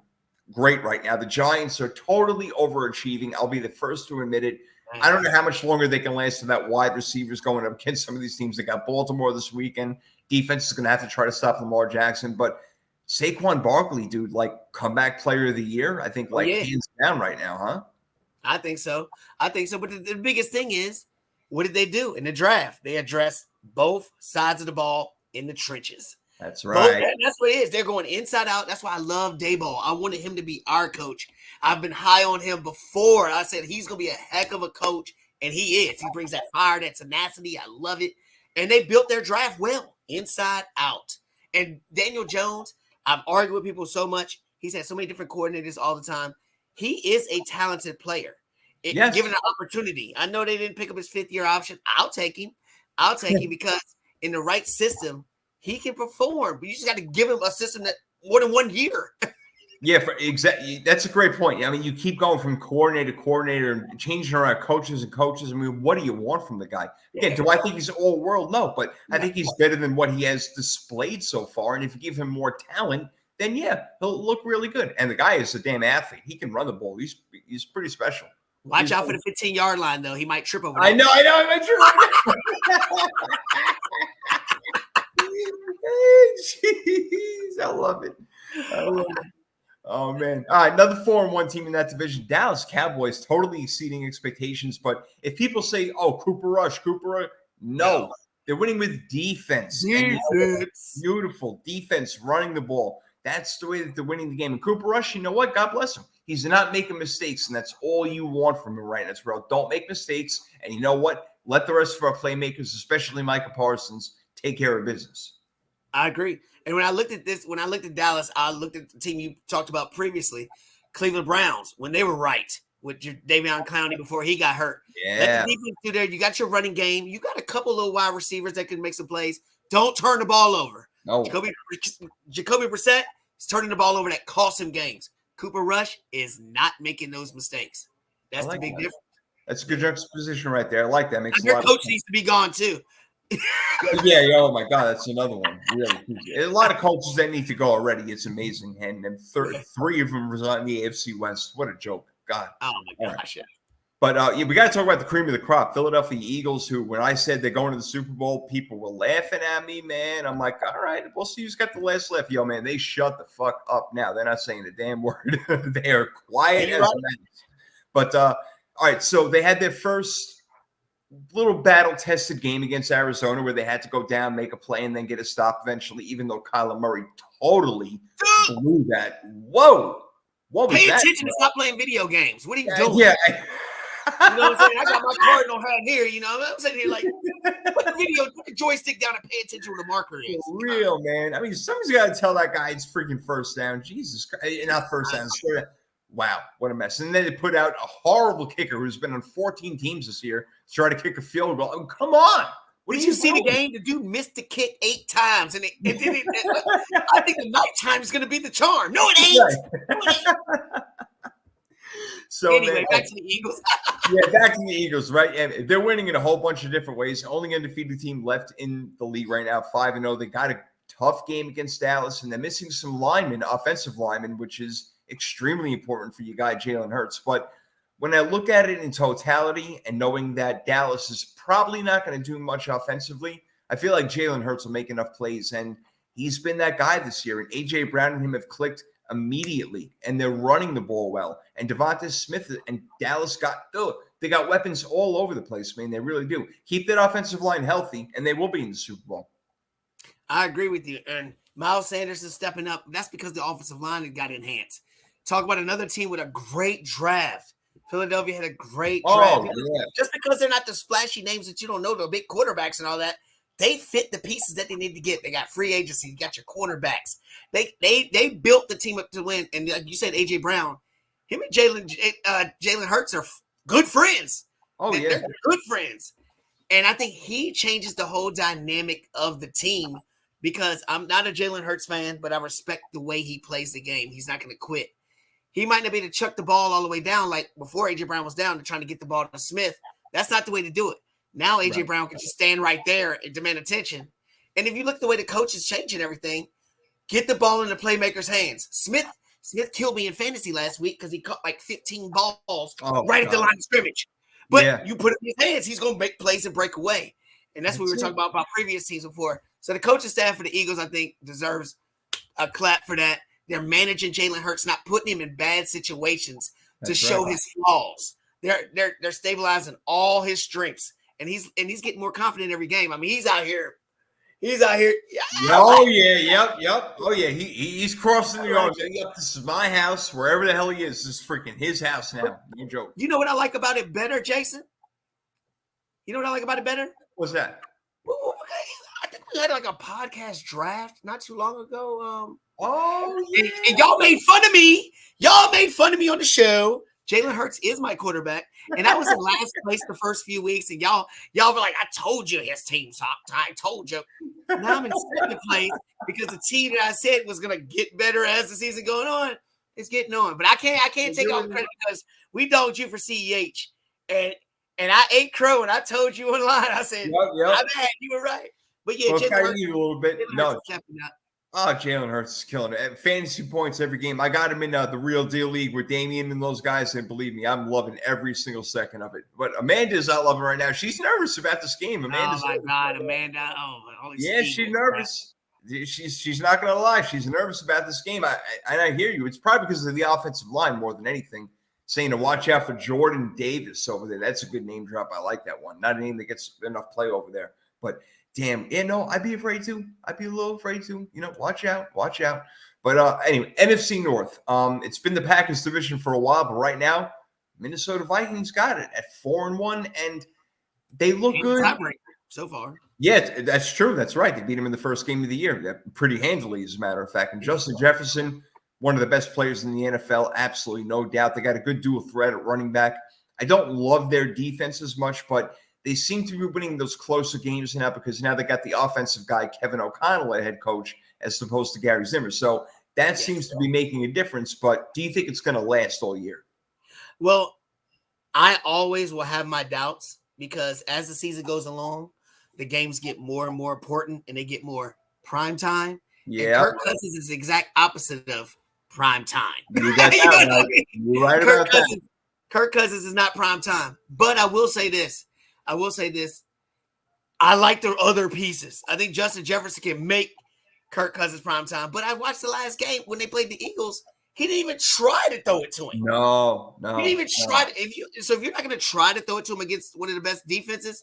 great right now. The Giants are totally overachieving. I'll be the first to admit it. I don't know how much longer they can last with that wide receivers going up against some of these teams. They got Baltimore this weekend. Defense is going to have to try to stop Lamar Jackson. But Saquon Barkley, dude, like comeback player of the year, I think hands down right now, huh? I think so. But the biggest thing is, what did they do in the draft? They addressed both sides of the ball in the trenches. That's right. That's what it is. They're going inside out. That's why I love Daboll. I wanted him to be our coach. I've been high on him before. I said he's going to be a heck of a coach, and he is. He brings that fire, that tenacity. I love it. And they built their draft well, inside out. And Daniel Jones, I've argued with people so much. He's had so many different coordinators all the time. He is a talented player. Given an opportunity. I know they didn't pick up his fifth-year option. I'll take him. Because in the right system, he can perform. But you just got to give him a system that more than 1 year. Yeah, exactly. That's a great point. I mean, you keep going from coordinator to coordinator and changing around coaches and coaches. I mean, what do you want from the guy? Again, do I think he's all world? No, but I think he's better than what he has displayed so far. And if you give him more talent, then yeah, he'll look really good. And the guy is a damn athlete. He can run the ball. He's pretty special. Watch out for the 15-yard line, though. He might trip over that. I know. He might trip. Jeez, I love it. Oh, man. All right, another 4-1 team in that division. Dallas Cowboys totally exceeding expectations. But if people say, oh, Cooper Rush, no. They're winning with defense. Beautiful defense, running the ball. That's the way that they're winning the game. And Cooper Rush, you know what? God bless him. He's not making mistakes, and that's all you want from him right now. Bro. Don't make mistakes. And you know what? Let the rest of our playmakers, especially Micah Parsons, take care of business. I agree. And when I looked at Dallas, I looked at the team you talked about previously, Cleveland Browns, when they were right with Davion Clowney before he got hurt. Yeah. Let the defense do there. You got your running game. You got a couple little wide receivers that can make some plays. Don't turn the ball over. No. Jacoby Brissett is turning the ball over that cost him games. Cooper Rush is not making those mistakes. That's the big difference. That's a good juxtaposition right there. I like that. Makes their coach needs to be gone too. Yeah. Oh my God, that's another one. Really, a lot of coaches that need to go already. It's amazing, and three of them reside in the AFC West. What a joke, God. Oh my gosh, yeah. But we got to talk about the cream of the crop, Philadelphia Eagles, who, when I said they're going to the Super Bowl, people were laughing at me, man. I'm like, all right, we'll see who's got the last laugh. Yo, man, they shut the fuck up now. They're not saying a damn word. They are quiet as a mouse. But, all right, so they had their first little battle-tested game against Arizona where they had to go down, make a play, and then get a stop eventually, even though Kyler Murray totally blew that. Whoa. What was that? Pay attention to stop playing video games. What are you doing? Yeah. You know what I'm saying? I got my Cardinal hat here, you know. I'm sitting here like, put the joystick down and pay attention where the marker is. For real, man. I mean, somebody's got to tell that guy it's freaking first down. Jesus Christ. Not first down. Wow, what a mess. And then they put out a horrible kicker who's been on 14 teams this year to try to kick a field goal. Oh, come on. Did you see the game? The dude missed the kick 8 times. And I think the nighttime is going to be the charm. No, it ain't. Right. So anyway, back to the Eagles. Back to the Eagles, right? And they're winning in a whole bunch of different ways. Only undefeated team left in the league right now, 5-0. They got a tough game against Dallas, and they're missing some linemen, offensive linemen, which is extremely important for your guy, Jalen Hurts. But when I look at it in totality and knowing that Dallas is probably not going to do much offensively, I feel like Jalen Hurts will make enough plays, and he's been that guy this year. And A.J. Brown and him have clicked immediately, and they're running the ball well. And Devonta Smith and Dallas got weapons all over the place, man. They really do. Keep that offensive line healthy, and they will be in the Super Bowl. I agree with you. And Miles Sanders is stepping up. That's because the offensive line got enhanced. Talk about another team with a great draft. Philadelphia had a great draft. Yeah. Just because they're not the splashy names that you don't know, the big quarterbacks and all that, they fit the pieces that they need to get. They got free agency. You got your cornerbacks. They built the team up to win. And like you said, A.J. Brown, him and Jalen Hurts are good friends. They're good friends. And I think he changes the whole dynamic of the team because I'm not a Jalen Hurts fan, but I respect the way he plays the game. He's not going to quit. He might not be able to chuck the ball all the way down like before A.J. Brown was down and trying to get the ball to Smith. That's not the way to do it. Now A.J. Brown can just stand right there and demand attention. And if you look at the way the coach is changing everything, get the ball in the playmaker's hands. Smith killed me in fantasy last week because he caught like 15 balls at the line of scrimmage. But you put it in his hands, he's going to make plays and break away. And that's what we were talking about previous season before. So the coaching staff for the Eagles, I think, deserves a clap for that. They're managing Jalen Hurts, not putting him in bad situations to show his flaws. They're stabilizing all his strengths. And he's getting more confident every game. I mean, he's out here He's out here. Oh yeah, yep. Oh yeah, he's crossing the arms. Yep, this is my house. Wherever the hell he is, this is freaking his house now. No joke. You know what I like about it better, Jason? You know what I like about it better? What's that? I think we had like a podcast draft not too long ago. Oh yeah. And y'all made fun of me. Y'all made fun of me on the show. Jalen Hurts is my quarterback, and I was in last place the first few weeks. And y'all were like, "I told you his team sucked. I told you." Now I'm in second place because the team that I said was gonna get better as the season going on is getting on. But I can't take all the credit because we dogged you for CEH, and I ate crow and I told you online. I said, "I'm bad. You were right." But yeah, Jalen Hurts a little bit. No. Oh, Jalen Hurts is killing it. Fantasy points every game. I got him in the Real Deal League with Damian and those guys, and believe me, I'm loving every single second of it. But Amanda's not loving right now. She's nervous about this game. Amanda's God, Amanda! Yeah, she's nervous. She's not going to lie. She's nervous about this game. I hear you. It's probably because of the offensive line more than anything. Saying to watch out for Jordan Davis over there. That's a good name drop. I like that one. Not a name that gets enough play over there, but. Damn, I'd be afraid to. I'd be a little afraid to. Watch out. But anyway, NFC North. It's been the Packers division for a while, but right now, Minnesota Vikings got it at 4-1, and they look good so far. Yeah, that's true. That's right. They beat him in the first game of the year, pretty handily, as a matter of fact. And Justin Jefferson, one of the best players in the NFL, absolutely no doubt. They got a good dual threat at running back. I don't love their defense as much, but they seem to be winning those closer games now because now they got the offensive guy, Kevin O'Connell, at head coach, as opposed to Gary Zimmer. So that seems to be making a difference. But do you think it's going to last all year? Well, I always will have my doubts because as the season goes along, the games get more and more important and they get more prime time. Yeah. And Kirk Cousins is the exact opposite of prime time. You got that right. You're right about that. Kirk Cousins is not prime time. But I will say this. I like the other pieces. I think Justin Jefferson can make Kirk Cousins prime time. But I watched the last game when they played the Eagles. He didn't even try to throw it to him. No. He didn't even try to. If you're not going to try to throw it to him against one of the best defenses,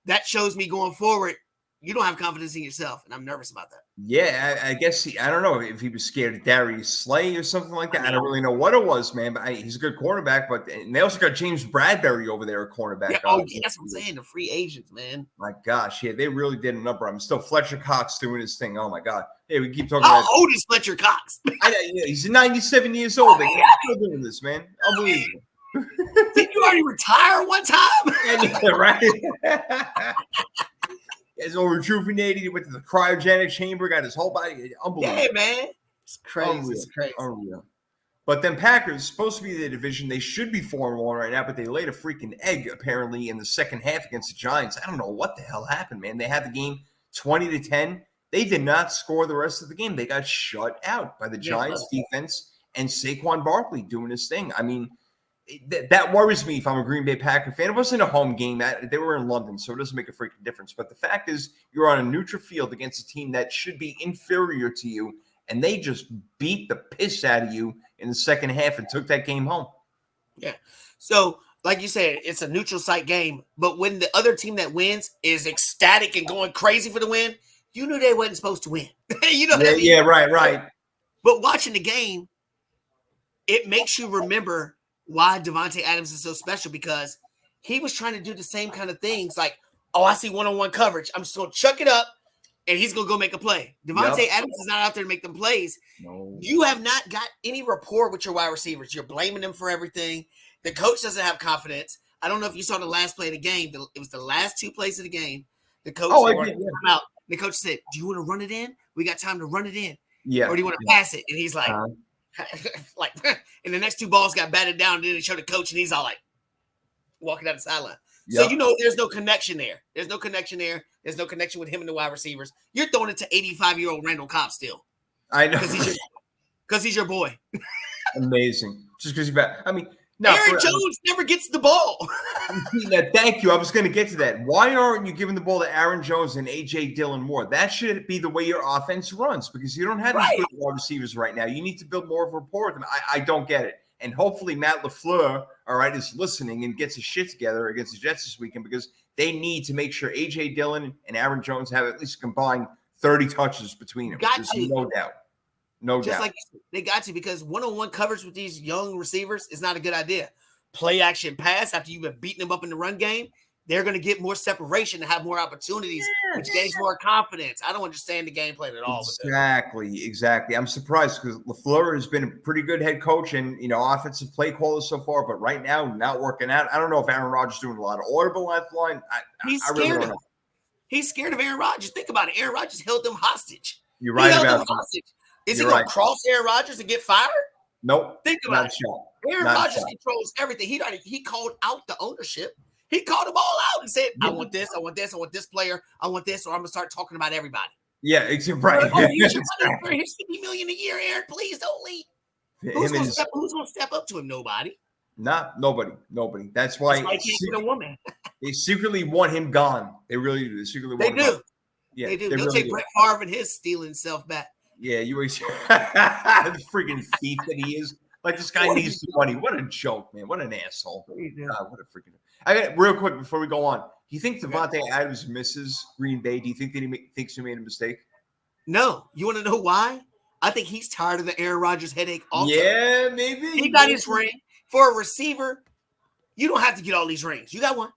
that shows me going forward, you don't have confidence in yourself, and I'm nervous about that. Yeah, I guess I don't know if he was scared of Darius Slay or something like that. I don't really know what it was, man. But he's a good cornerback. But they also got James Bradbury over there, a cornerback. Yeah, that's what I'm saying. The free agents, man. My gosh, yeah, they really did a number on him. Still, Fletcher Cox doing his thing. Oh my God. Hey, we keep talking about. How old is Fletcher Cox? He's 97 years old. They're still doing this, man. Unbelievable. Did you already retire one time? Yeah, right. He's all rejuvenated. He went to the cryogenic chamber, got his whole body. Unbelievable. Yeah, man. It's crazy. It's crazy. Unreal. But then Packers, supposed to be the division. They should be 4-1 right now, but they laid a freaking egg, apparently, in the second half against the Giants. I don't know what the hell happened, man. They had the game 20-10. They did not score the rest of the game. They got shut out by the Giants defense and Saquon Barkley doing his thing. I mean, that worries me if I'm a Green Bay Packer fan. It wasn't a home game. They were in London, so it doesn't make a freaking difference. But the fact is, you're on a neutral field against a team that should be inferior to you, and they just beat the piss out of you in the second half and took that game home. Yeah. So, like you said, it's a neutral site game. But when the other team that wins is ecstatic and going crazy for the win, you knew they wasn't supposed to win. You know what I mean? Yeah, right. But watching the game, it makes you remember why Devontae Adams is so special, because he was trying to do the same kind of things. Like, I see one-on-one coverage. I'm just going to chuck it up, and he's going to go make a play. Devontae Adams is not out there to make them plays. No. You have not got any rapport with your wide receivers. You're blaming them for everything. The coach doesn't have confidence. I don't know if you saw the last play of the game. It was the last two plays of the game. The coach out. The coach said, "Do you want to run it in? We got time to run it in. Yeah. Or do you want to pass it?" And he's like, and the next two balls got batted down, and then they showed the coach, and he's all like walking down the sideline. Yep. So there's no connection there. There's no connection there. There's no connection with him and the wide receivers. You're throwing it to 85-year-old Randall Cobb still. I know. Because he's your boy. Amazing. Just because Aaron Jones never gets the ball. Thank you. I was going to get to that. Why aren't you giving the ball to Aaron Jones and A.J. Dillon Moore? That should be the way your offense runs, because you don't have these good wide receivers right now. You need to build more of a rapport with them. I don't get it. And hopefully Matt LaFleur, is listening and gets his shit together against the Jets this weekend, because they need to make sure A.J. Dillon and Aaron Jones have at least combined 30 touches between them. There's no doubt. No Just doubt. like they got to, because one-on-one coverage with these young receivers is not a good idea. Play action pass after you've been beating them up in the run game, they're going to get more separation and have more opportunities, which gains more confidence. I don't understand the game plan at all. Exactly. I'm surprised because LaFleur has been a pretty good head coach and, offensive play caller so far, but right now, not working out. I don't know if Aaron Rodgers is doing a lot of audible at the line. He's scared of him. He's scared of Aaron Rodgers. Think about it. Aaron Rodgers held them hostage. You're right about that. Is he going to cross Aaron Rodgers and get fired? Nope. Think about it. Aaron Rodgers controls everything. He called out the ownership. He called them all out and said, I want this, I want this, I want this player, I want this, or I'm going to start talking about everybody. Yeah, it's right. Here's $50 million a year, Aaron. Please don't leave. Who's going to step up to him? Nobody. Nobody. That's why he can't get a woman. They secretly want him gone. They really do. They secretly want him gone. Yeah, they do. They'll take Brett Favre and his stealing self back. Yeah, the freaking thief that he is. Like, this guy needs the money. What a joke, man. What an asshole. God, what a freaking. I got real quick before we go on. Do you think Davante Adams misses Green Bay? Do you think that he thinks he made a mistake? No. You want to know why? I think he's tired of the Aaron Rodgers headache also. Yeah, maybe. He got his ring. For a receiver, you don't have to get all these rings. You got one.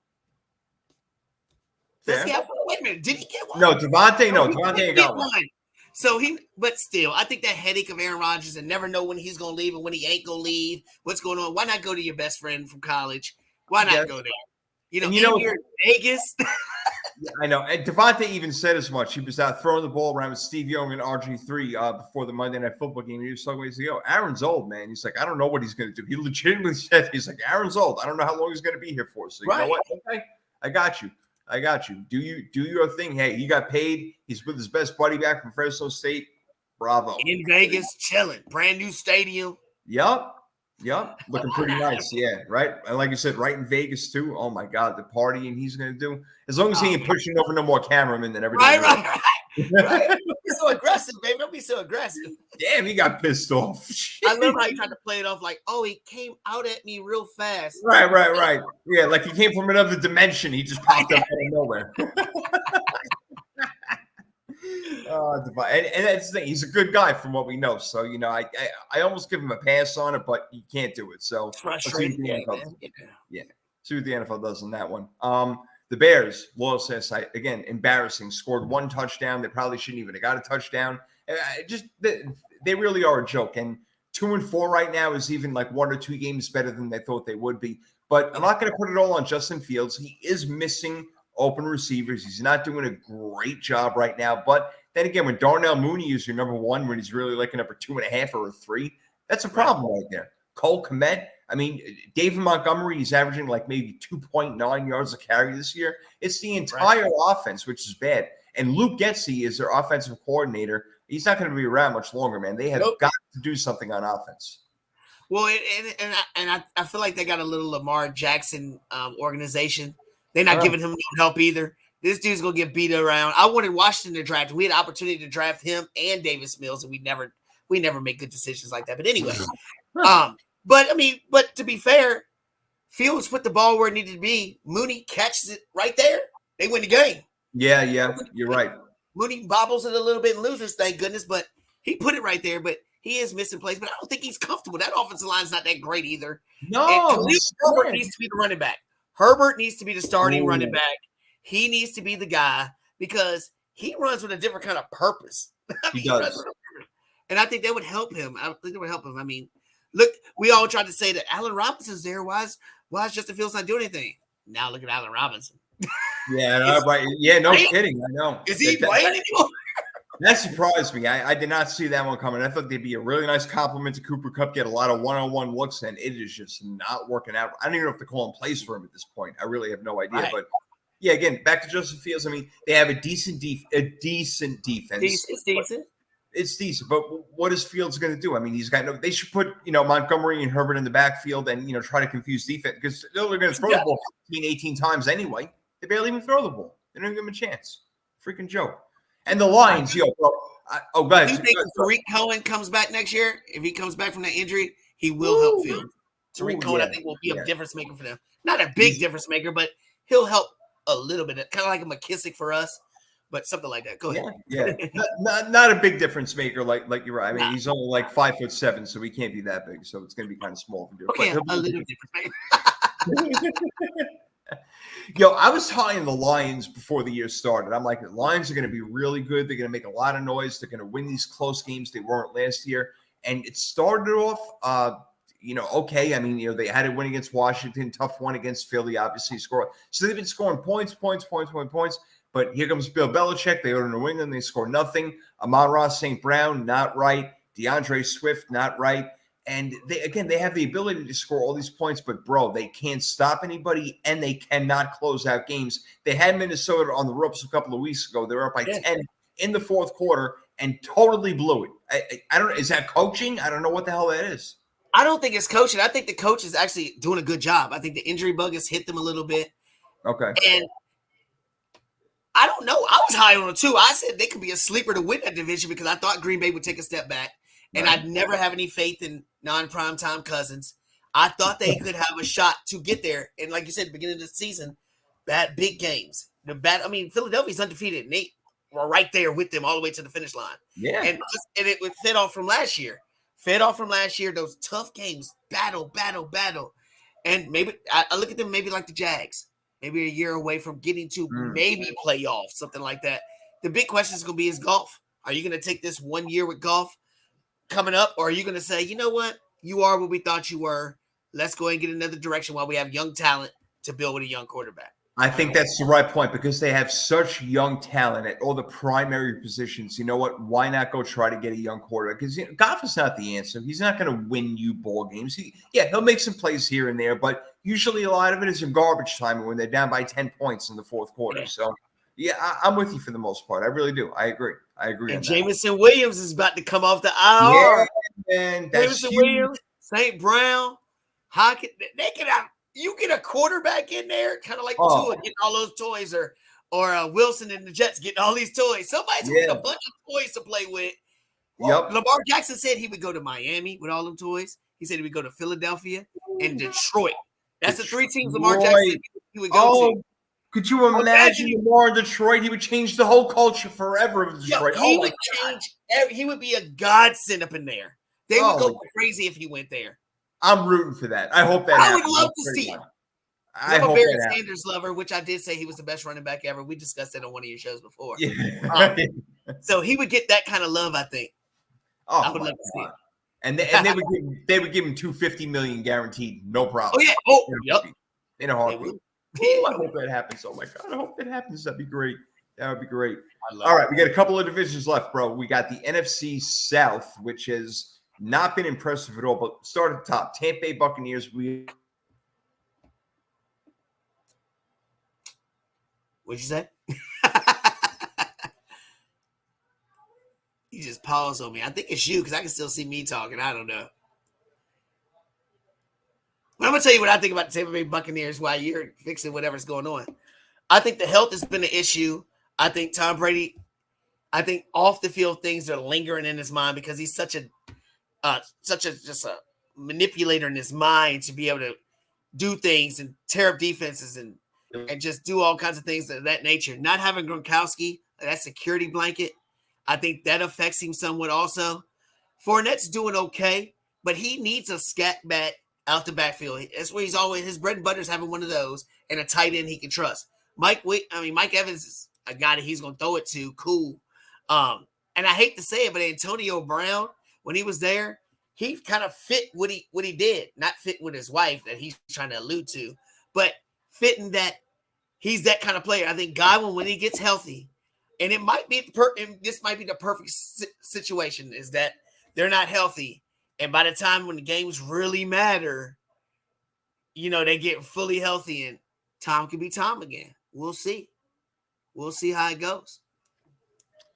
Wait a minute. Did he get one? No, Davante ain't got one. So but still, I think that headache of Aaron Rodgers and never know when he's going to leave and when he ain't going to leave, what's going on. Why not go to your best friend from college? Why not go there? You're in Vegas. I know. And Davante even said as much. He was out throwing the ball around with Steve Young and RG3 before the Monday Night Football game. He was talking about, he's like, Aaron's old, man. He's like, I don't know what he's going to do. He legitimately said, he's like, Aaron's old. I don't know how long he's going to be here for. So you know what? Okay, I got you. Do your thing. Hey, he got paid. He's with his best buddy back from Fresno State. Bravo. In Vegas, chilling. Brand new stadium. Yup. Looking pretty nice. Yeah, right. And like you said, right in Vegas too. Oh my God, the partying he's gonna do. As long as he ain't pushing over no more cameramen than everything. Right. He's so aggressive, baby. Don't be so aggressive. Damn, he got pissed off. I love how he tried to play it off like, oh, he came out at me real fast. Right. Yeah, like he came from another dimension. He just popped up out of nowhere. And that's the thing. He's a good guy from what we know. So, I almost give him a pass on it, but you can't do it. So, it's frustrating. Yeah. See what the NFL does on that one. The Bears, Loyal says, again, embarrassing. Scored one touchdown. They probably shouldn't even have got a touchdown. They really are a joke. And 2-4 right now is even like 1 or 2 games better than they thought they would be. But I'm not going to put it all on Justin Fields. He is missing open receivers. He's not doing a great job right now. But then again, when Darnell Mooney is your number one, when he's really like a number 2.5 or a 3, that's a problem right there. Cole Kmet. I mean, David Montgomery is averaging like maybe 2.9 yards a carry this year. It's the entire offense, which is bad. And Luke Getsy is their offensive coordinator. He's not going to be around much longer, man. They have got to do something on offense. Well, and I feel like they got a little Lamar Jackson organization. They're not giving him no help either. This dude's going to get beat around. I wanted Washington to draft. We had an opportunity to draft him and Davis Mills, and we never make good decisions like that. But anyway, but to be fair, Fields put the ball where it needed to be. Mooney catches it right there. They win the game. Yeah, you're right. Mooney bobbles it a little bit and loses, thank goodness, but he put it right there. But he is missing plays, but I don't think he's comfortable. That offensive line is not that great either. No, Herbert needs to be the running back. Herbert needs to be the starting running back. He needs to be the guy because he runs with a different kind of purpose. He does. And I think that would help him. I mean, look, we all tried to say that Allen Robinson's there. Why is Justin Fields not doing anything? Now look at Allen Robinson. Yeah, right. Yeah, no kidding. I know. Is he playing anymore? That surprised me. I did not see that one coming. I thought they'd be a really nice compliment to Cooper Kupp, get a lot of one-on-one looks, and it is just not working out. I don't even know if they're calling plays for him at this point. I really have no idea. Right. But, yeah, again, back to Justin Fields. I mean, they have a decent defense. It's decent. It's decent. But what is Fields going to do? I mean, he's got they should put, Montgomery and Herbert in the backfield and, try to confuse defense because they're going to throw the ball 18 times anyway. They barely even throw the ball. They don't give him a chance. Freaking joke. And the Lions, go ahead. Do you think Tariq Cohen comes back next year? If he comes back from that injury, he will help Fields. Tariq Cohen, I think, will be a difference maker for them. Not a big difference maker, but he'll help a little bit, kind of like a McKissick for us, but something like that. Go ahead. Yeah. Not a big difference maker like you're right. I mean, he's only like 5'7", so he can't be that big. So it's going to be kind of small. Okay, a little different. Yo, I was high in the Lions before the year started. I'm like, the Lions are going to be really good. They're going to make a lot of noise. They're going to win these close games they weren't last year. And it started off, okay. I mean, they had a win against Washington, tough one against Philly, obviously score. So they've been scoring points. But here comes Bill Belichick. They go to New England. They score nothing. Amon-Ra St. Brown, not right. DeAndre Swift, not right. And they have the ability to score all these points, but bro, they can't stop anybody and they cannot close out games. They had Minnesota on the ropes a couple of weeks ago. They were up by 10 in the fourth quarter and totally blew it. I don't know. Is that coaching? I don't know what the hell that is. I don't think it's coaching. I think the coach is actually doing a good job. I think the injury bug has hit them a little bit. Okay. And I don't know. I was high on them too. I said they could be a sleeper to win that division because I thought Green Bay would take a step back. And I'd never have any faith in non-primetime Cousins. I thought they could have a shot to get there. And like you said, at the beginning of the season, big games. Philadelphia's undefeated, and they were right there with them all the way to the finish line. Yeah. And it fed off from last year. Those tough games, battle. And maybe I look at them maybe like the Jags, maybe a year away from getting to maybe playoffs, something like that. The big question is going to be is golf. Are you going to take this 1 year with golf coming up, or are you going to say, you know what, you are what we thought you were, let's go and get another direction while we have young talent to build with a young quarterback? I think that's the right point because they have such young talent at all the primary positions. You know what? Why not go try to get a young quarterback? Because Goff is not the answer. He's not going to win you ball games. He'll make some plays here and there, but usually a lot of it is in garbage time when they're down by 10 points in the fourth quarter. So, I'm with you for the most part. I really do. I agree. And Jameson Williams is about to come off the IR. Yeah, man. Jameson Williams, St. Brown, Hockett. They can have. You get a quarterback in there, kind of like Tua getting all those toys, or Wilson and the Jets getting all these toys. Somebody's going to get a bunch of toys to play with. Well, Lamar Jackson said he would go to Miami with all them toys. He said he would go to Philadelphia and Detroit. That's the three teams Lamar Jackson said he would go to. Could you imagine Lamar in Detroit? He would change the whole culture forever of Detroit. He would be a godsend up in there. They would go crazy if he went there. I'm rooting for that. I hope that happens. I would love to see it. I'm a Barry Sanders lover, which I did say he was the best running back ever. We discussed that on one of your shows before. Yeah. So he would get that kind of love, I think. I would love to see it. And they would give him $250 million guaranteed, no problem. In a heartbeat. I hope that happens. Oh my God, I hope that happens. That'd be great. That would be great. All right, we got a couple of divisions left, bro. We got the NFC South, which has not been impressive at all, but start at the top. Tampa Bay Buccaneers. What'd you say? You just paused on me. I think it's you because I can still see me talking. I don't know. But I'm going to tell you what I think about the Tampa Bay Buccaneers while you're fixing whatever's going on. I think the health has been an issue. I think Tom Brady, off the field things are lingering in his mind because he's such a manipulator in his mind to be able to do things and tear up defenses and just do all kinds of things of that nature. Not having Gronkowski, that security blanket, I think that affects him somewhat also. Fournette's doing okay, but he needs a scat back out the backfield. That's where he's always, his bread and butter is having one of those and a tight end he can trust. Mike Evans is a guy that he's going to throw it to. Cool. And I hate to say it, but Antonio Brown, when he was there, he kind of fit what he did. Not fit with his wife that he's trying to allude to, but fitting that he's that kind of player. I think Godwin, when he gets healthy, and it might be this might be the perfect situation, is that they're not healthy. And by the time when the games really matter, they get fully healthy and Tom can be Tom again. We'll see. We'll see how it goes.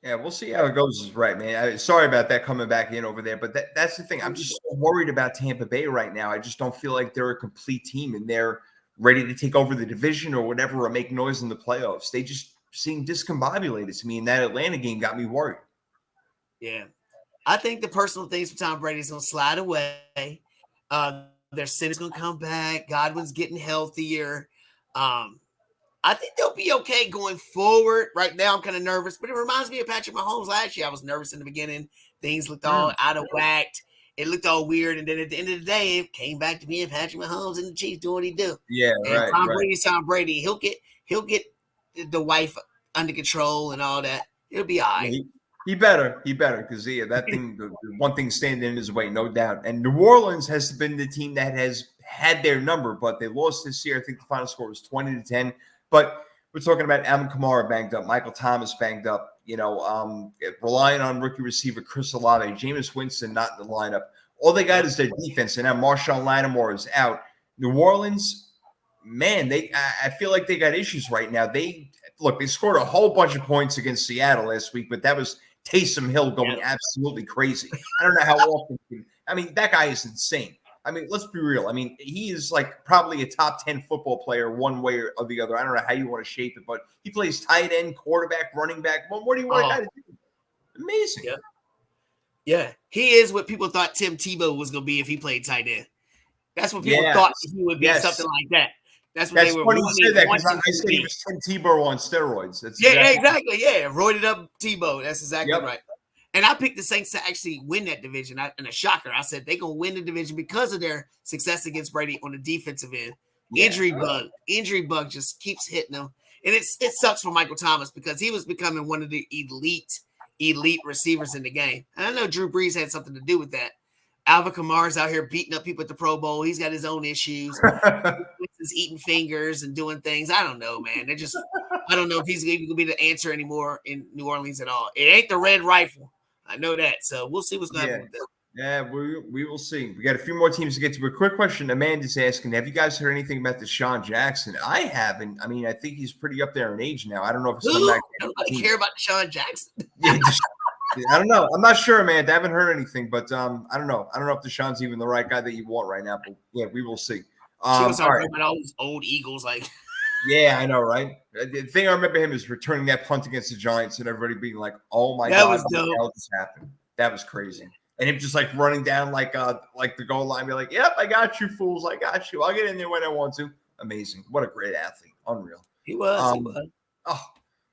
Yeah, we'll see how it goes. Is right, man. Sorry about that coming back in over there, but that's the thing. I'm just so worried about Tampa Bay right now. I just don't feel like they're a complete team and they're ready to take over the division or whatever or make noise in the playoffs. They just seem discombobulated to me, and that Atlanta game got me worried. Yeah. I think the personal things for Tom Brady is going to slide away. Their sin is going to come back. Godwin's getting healthier. I think they'll be okay going forward. Right now, I'm kind of nervous, but it reminds me of Patrick Mahomes last year. I was nervous in the beginning. Things looked all out of whack. It looked all weird, and then at the end of the day, it came back to being Patrick Mahomes and the Chiefs doing what he do. Yeah, and right. Tom right. Brady's Tom Brady. He'll get the wife under control and all that. It'll be all right. Yeah, he better, because that thing, the one thing standing in his way, no doubt. And New Orleans has been the team that has had their number, but they lost this year. I think the final score was 20-10. But we're talking about Alvin Kamara banged up, Michael Thomas banged up, relying on rookie receiver Chris Olave, Jameis Winston not in the lineup. All they got is their defense, and now Marshawn Lattimore is out. New Orleans, man, I feel like they got issues right now. They scored a whole bunch of points against Seattle last week, but that was Taysom Hill going absolutely crazy. I don't know how often. I mean, that guy is insane. I mean, let's be real. I mean, he is like probably a top 10 football player one way or the other. I don't know how you want to shape it, but he plays tight end, quarterback, running back. Well, what do you want a guy to do? Amazing. Yeah. He is what people thought Tim Tebow was going to be if he played tight end. That's what people thought he would be, something like that. That's they were funny you said that because I said he was Tim Tebow on steroids. That's exactly. Yeah, roided up Tebow. That's exactly right. And I picked the Saints to actually win that division. And a shocker, I said they're going to win the division because of their success against Brady on the defensive end. Injury bug just keeps hitting them. And it sucks for Michael Thomas because he was becoming one of the elite receivers in the game. And I know Drew Brees had something to do with that. Alvin Kamara's out here beating up people at the Pro Bowl. He's got his own issues. He's eating fingers and doing things. I don't know, man. I don't know if he's going to be the answer anymore in New Orleans at all. It ain't the red rifle. I know that. So we'll see what's going to happen with that. Yeah, we will see. We got a few more teams to get to. A quick question Amanda's asking, have you guys heard anything about Deshaun Jackson? I haven't. I mean, I think he's pretty up there in age now. I don't know if it's come back. Nobody care about Deshaun Jackson. I don't know. I'm not sure, Amanda. I haven't heard anything, but I don't know. I don't know if Deshaun's even the right guy that you want right now, but yeah, we will see. She was talking about all these old Eagles, like. Yeah, I know, right? The thing I remember him is returning that punt against the Giants and everybody being like, "Oh my God, what the hell just happened?" That was crazy. And him just like running down like the goal line, be like, "Yep, I got you, fools. I got you. I'll get in there when I want to." Amazing. What a great athlete. Unreal. He was. Oh,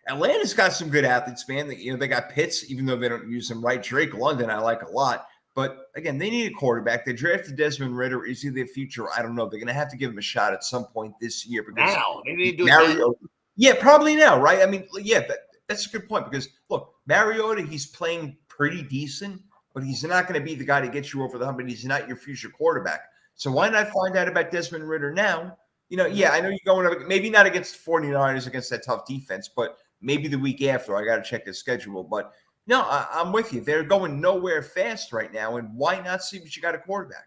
Atlanta's got some good athletes, man. They got Pitts, even though they don't use him right. Drake London, I like a lot. But again, they need a quarterback. They drafted Desmond Ridder. Is he their future? I don't know. They're going to have to give him a shot at some point this year. Because now they need to do it now. Yeah, probably now, right? I mean, yeah, that's a good point because look, Mariota, he's playing pretty decent, but he's not going to be the guy to get you over the hump, and he's not your future quarterback. So why not find out about Desmond Ridder now? I know you're going maybe not against the 49ers against that tough defense, but maybe the week after. I got to check his schedule, but. No, I'm with you. They're going nowhere fast right now, and why not see what you got a quarterback?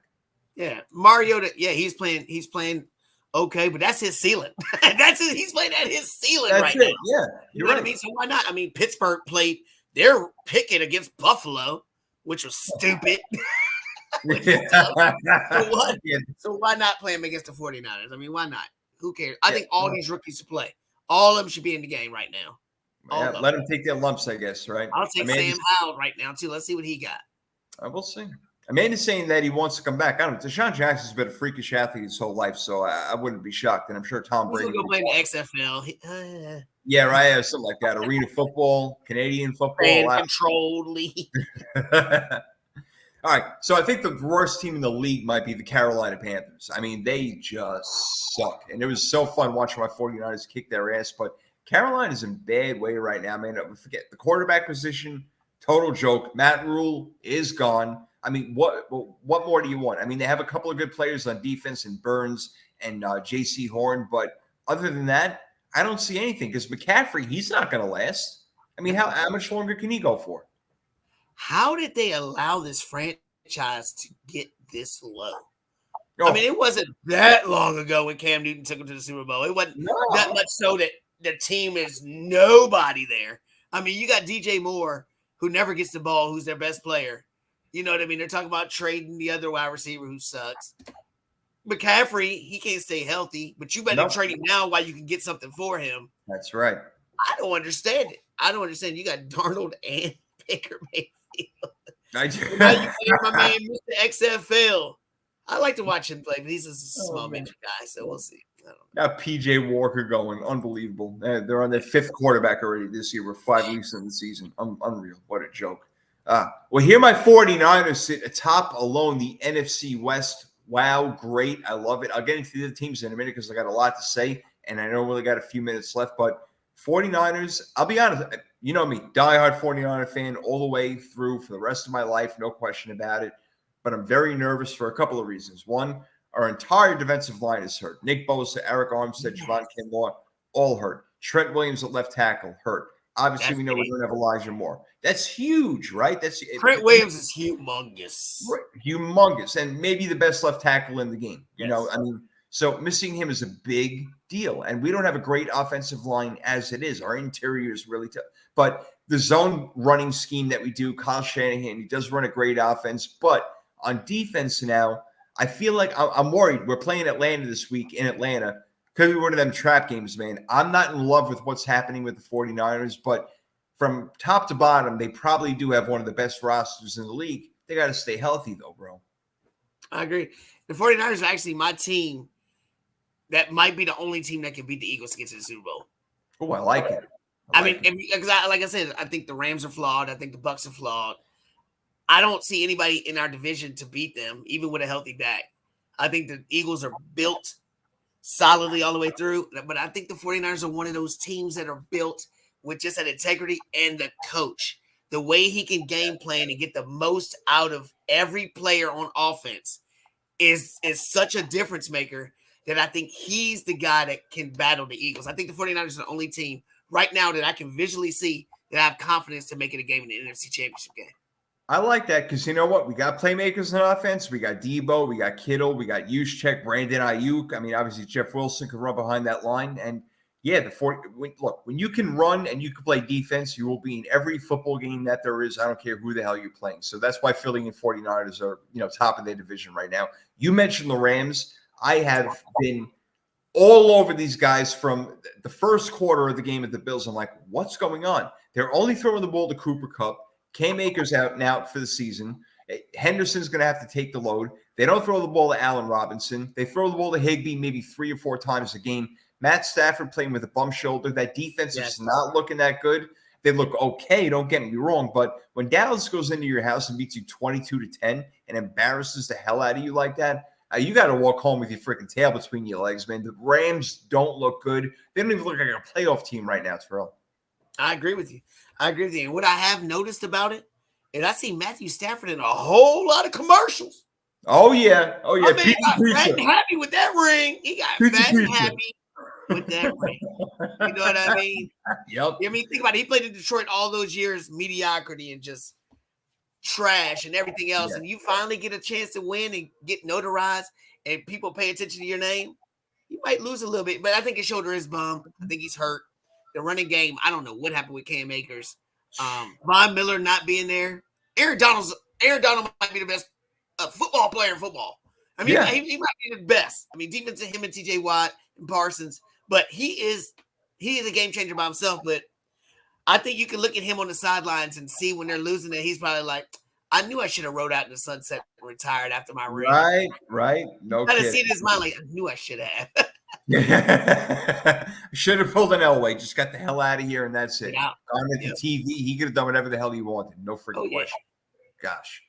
Yeah, Mariota. Yeah, he's playing okay, but that's his ceiling. He's playing at his ceiling right now. Yeah, you know what I mean. So why not? I mean, Pittsburgh played. They're picking against Buffalo, which was stupid. So why not play him against the 49ers? I mean, why not? Who cares? I think all these rookies should play. All of them should be in the game right now. Yeah, let them take their lumps, I guess, right? I'll take Sam Howell right now, too. Let's see what he got. We'll see. Amanda's saying that he wants to come back. I don't know. Deshaun Jackson's been a freakish athlete his whole life, so I wouldn't be shocked. And I'm sure Tom Brady will go play in the XFL. Yeah, right. Something like that. Arena football, Canadian football. Controlled league. All right. So I think the worst team in the league might be the Carolina Panthers. I mean, they just suck. And it was so fun watching my 49ers kick their ass, but Carolina's in bad way right now, man. Forget the quarterback position, total joke. Matt Rule is gone. I mean, what more do you want? I mean, they have a couple of good players on defense in Burns and J.C. Horn, but other than that, I don't see anything because McCaffrey, he's not going to last. I mean, how much longer can he go for? How did they allow this franchise to get this low? I mean, it wasn't that long ago when Cam Newton took him to the Super Bowl. It wasn't that much so that the team is nobody there. I mean, you got DJ Moore, who never gets the ball, who's their best player. You know what I mean? They're talking about trading the other wide receiver who sucks. McCaffrey, he can't stay healthy, but you better trade him now while you can get something for him. That's right. I don't understand it. I don't understand. You got Darnold and Baker Mayfield. I do. Now you hear my man, Mr. XFL. I like to watch him play, but he's a small midget guy, so we'll see. Got PJ Walker going. Unbelievable. They're on their 5th quarterback already this year. We're 5 weeks in the season. Unreal. What a joke. Well, here my 49ers sit atop alone the NFC West. Wow, great. I love it. I'll get into the other teams in a minute because I got a lot to say, and I know we only got a few minutes left. But 49ers, I'll be honest, you know me, diehard 49er fan all the way through for the rest of my life, no question about it. But I'm very nervous for a couple of reasons. One, our entire defensive line is hurt. Nick Bosa, Eric Armstead, Javon Kinlaw, all hurt. Trent Williams at left tackle, hurt. Obviously, we know we don't have Elijah Moore. That's huge, right? Trent Williams is humongous. Humongous, and maybe the best left tackle in the game. You know, I mean, so missing him is a big deal. And we don't have a great offensive line as it is. Our interior is really tough. But the zone running scheme that we do, Kyle Shanahan, he does run a great offense. But on defense now, I feel like I'm worried. We're playing Atlanta this week in Atlanta. Could be one of them trap games, man. I'm not in love with what's happening with the 49ers, but from top to bottom, they probably do have one of the best rosters in the league. They got to stay healthy, though, bro. I agree. The 49ers are actually my team that might be the only team that can beat the Eagles to get to the Super Bowl. Oh, I like it. Because like I said, I think the Rams are flawed. I think the Bucs are flawed. I don't see anybody in our division to beat them, even with a healthy back. I think the Eagles are built solidly all the way through, but I think the 49ers are one of those teams that are built with just that integrity and the coach. The way he can game plan and get the most out of every player on offense is such a difference maker that I think he's the guy that can battle the Eagles. I think the 49ers are the only team right now that I can visually see that I have confidence to make it a game in the NFC Championship game. I like that because you know what? We got playmakers on offense. We got Debo. We got Kittle. We got Juszczyk, Brandon Ayuk. I mean, obviously, Jeff Wilson can run behind that line. And, yeah, when you can run and you can play defense, you will be in every football game that there is. I don't care who the hell you're playing. So that's why Philly and 49ers are, top of their division right now. You mentioned the Rams. I have been all over these guys from the first quarter of the game at the Bills. I'm like, what's going on? They're only throwing the ball to Cooper Kupp. Cam Akers out now for the season. Henderson's going to have to take the load. They don't throw the ball to Allen Robinson. They throw the ball to Higbee maybe 3 or 4 times a game. Matt Stafford playing with a bum shoulder. That defense is not looking that good. They look okay, don't get me wrong, but when Dallas goes into your house and beats you 22-10 and embarrasses the hell out of you like that, you got to walk home with your freaking tail between your legs, man. The Rams don't look good. They don't even look like a playoff team right now, Terrell. I agree with you. And what I have noticed about it is I see Matthew Stafford in a whole lot of commercials. Oh, yeah. I mean, he got fat and happy with that ring. He got fat and happy with that ring. You know what I mean? Yep. I mean, think about it. He played in Detroit all those years, mediocrity and just trash and everything else. Yeah. And you finally get a chance to win and get notarized and people pay attention to your name. You might lose a little bit, but I think his shoulder is bum. I think he's hurt. The running game, I don't know what happened with Cam Akers. Von Miller not being there. Aaron Donald might be the best football player in football. I mean, he might be the best. I mean, defense of him and T.J. Watt and Parsons, but he is a game changer by himself. But I think you can look at him on the sidelines and see when they're losing it. He's probably like, I knew I should have rode out in the sunset and retired after my ring. Right. No kidding. I see it in his mind like, I knew I should have. I should have pulled an Elway. Just got the hell out of here, and that's it. Yeah. On the TV, he could have done whatever the hell he wanted. No freaking question. Gosh.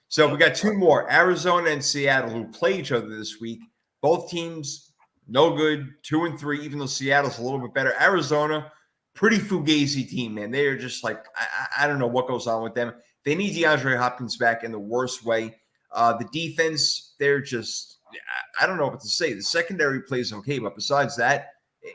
So we got 2 more, Arizona and Seattle, who play each other this week. Both teams, no good, 2-3, even though Seattle's a little bit better. Arizona, pretty fugazi team, man. They are just like, I don't know what goes on with them. They need DeAndre Hopkins back in the worst way. The defense, they're just, I don't know what to say. The secondary plays okay, but besides that,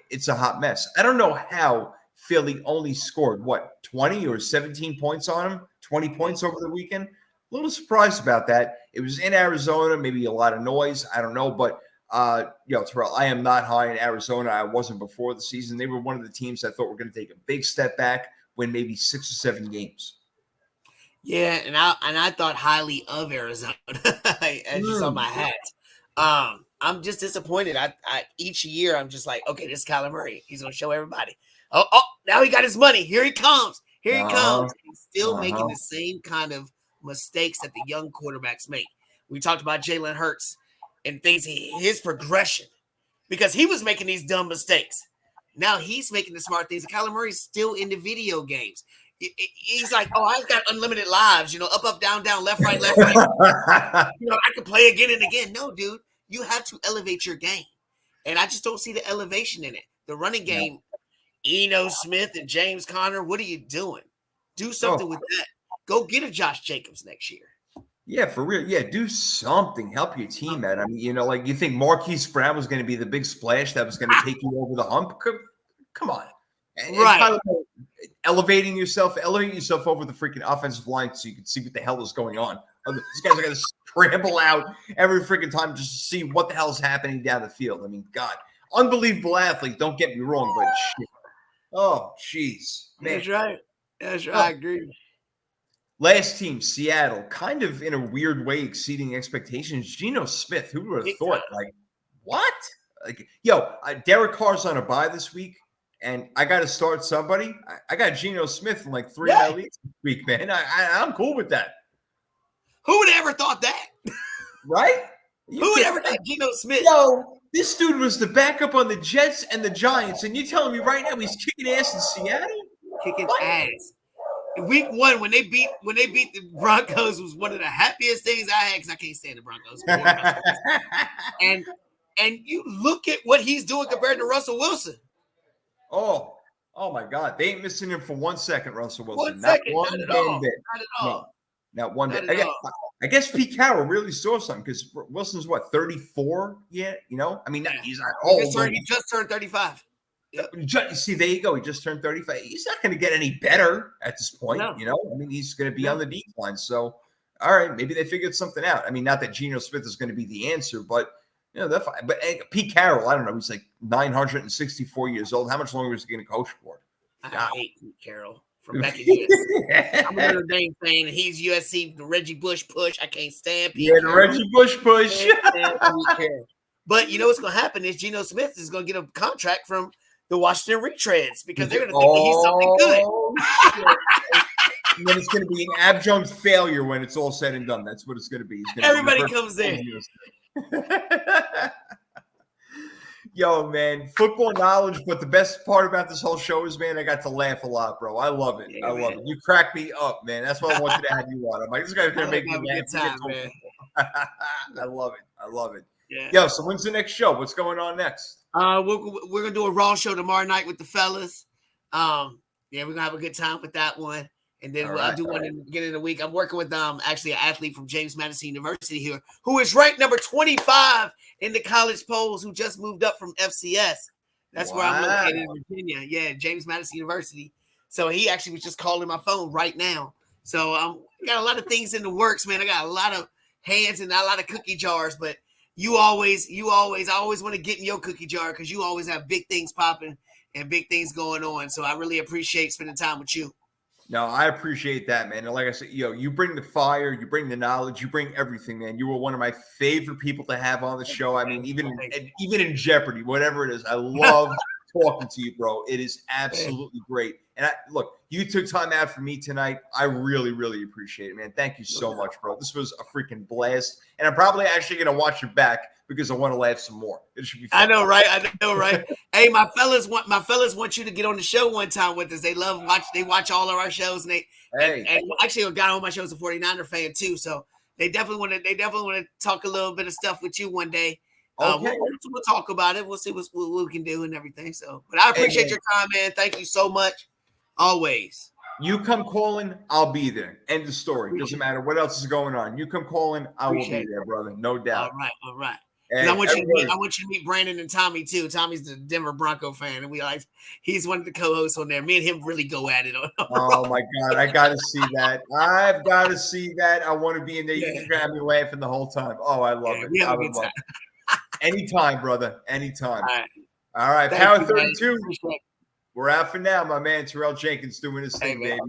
it's a hot mess. I don't know how Philly only scored, 20 or 17 points on them, 20 points over the weekend. A little surprised about that. It was in Arizona, maybe a lot of noise. I don't know, but, Terrell, I am not high in Arizona. I wasn't before the season. They were one of the teams I thought were going to take a big step back, win maybe 6 or 7 games. Yeah, and I thought highly of Arizona. I just on my hat. I'm just disappointed. I each year I'm just like, okay, this is Kyler Murray. He's gonna show everybody. Oh, now he got his money. Here he comes. He comes. He's still making the same kind of mistakes that the young quarterbacks make. We talked about Jalen Hurts and things. His progression because he was making these dumb mistakes. Now he's making the smart things. Kyler Murray's still in the video games. He's like, oh, I've got unlimited lives, up, down, left, right. I can play again and again. No, dude, you have to elevate your game. And I just don't see the elevation in it. The running game, Eno Smith and James Conner, what are you doing? Do something with that. Go get a Josh Jacobs next year. Yeah, for real. Yeah, do something. Help your team out. I mean, you think Marquise Brown was going to be the big splash that was going to take you over the hump? Come on. Right. Kind of elevate yourself over the freaking offensive line so you can see what the hell is going on. These guys are going to scramble out every freaking time just to see what the hell is happening down the field. I mean, God, unbelievable athlete. Don't get me wrong, but shit. Oh, jeez. That's right. I agree. Last team, Seattle, kind of in a weird way exceeding expectations. Geno Smith, who would have thought? Like, what? Like, Derek Carr's on a bye this week. And I got to start somebody. I got Geno Smith in like 3 of my leagues this week, man. I'm cool with that. Who would have ever thought that? Right? Who would ever think Geno Smith? This dude was the backup on the Jets and the Giants, and you're telling me right now he's kicking ass in Seattle? Kicking ass. Week 1, when they beat the Broncos, was one of the happiest things I had because I can't stand the Broncos. and you look at what he's doing compared to Russell Wilson. Oh my God. They ain't missing him for 1 second, Russell Wilson. Not at all. Not one bit. I guess Pete Carroll really saw something because Wilson's 34 yet? I mean, he's not old. He just turned 35. Yep. See, there you go. He just turned 35. He's not going to get any better at this point. No. I mean, he's going to be on the decline. So, all right, maybe they figured something out. I mean, not that Geno Smith is going to be the answer, but that's fine. But Pete Carroll, I don't know. He's like 964 years old. How much longer is he going to coach for? I hate Pete Carroll from back in USC. I'm a Notre Dame fan, and he's USC. The Reggie Bush push. I can't stand Pete Carroll. The Reggie Bush push. But what's going to happen is Geno Smith is going to get a contract from the Washington Retreads because they're going to think that he's something good. And then it's going to be an adjunct failure when it's all said and done. That's what it's going to be. Everybody comes in. Yo, man, football knowledge. But the best part about this whole show is, man, I got to laugh a lot, bro. I love it. I love it. You crack me up, man. That's why I wanted to have you on. I'm like, this guy's going to make me laugh. Man. I love it. Yeah. Yo, so when's the next show? What's going on next? We're gonna do a Raw show tomorrow night with the fellas. We're gonna have a good time with that one. And then I'll do one in the beginning of the week. I'm working with actually an athlete from James Madison University here who is ranked number 25 in the college polls, who just moved up from FCS. That's where I'm located in Virginia. Yeah, James Madison University. So he actually was just calling my phone right now. So I got a lot of things in the works, man. I got a lot of hands and a lot of cookie jars, but I always want to get in your cookie jar because you always have big things popping and big things going on. So I really appreciate spending time with you. No, I appreciate that, man. And like I said, you bring the fire, you bring the knowledge, you bring everything, man. You were one of my favorite people to have on the show. I mean, even in Jeopardy, whatever it is, I love talking to you, bro. It is absolutely great. And look, you took time out for me tonight. I really, really appreciate it, man. Thank you so much, bro. This was a freaking blast. And I'm probably actually going to watch it back because I want to laugh some more. It should be fun. I know, right? Hey, my fellas want you to get on the show one time with us. They watch all of our shows, and actually a guy on my show is a 49er fan too. So they definitely want to talk a little bit of stuff with you one day. Okay. We'll talk about it. We'll see what we can do and everything. So, but I appreciate your time, man. Thank you so much. Always. You come calling, I'll be there. End of story. Doesn't matter what else is going on. You come calling, I will be there, brother. No doubt. All right. And I want you to meet Brandon and Tommy too. Tommy's the Denver Bronco fan, and he's one of the co-hosts on there. Me and him really go at it. Oh my God, I got to see that. I've got to see that. I want to be in there. You can have me laughing the whole time. Oh, I love it. I would love it. Anytime, brother. Anytime. All right. Power 32. We're out for now, my man. Terrell Jenkins doing his thing, baby.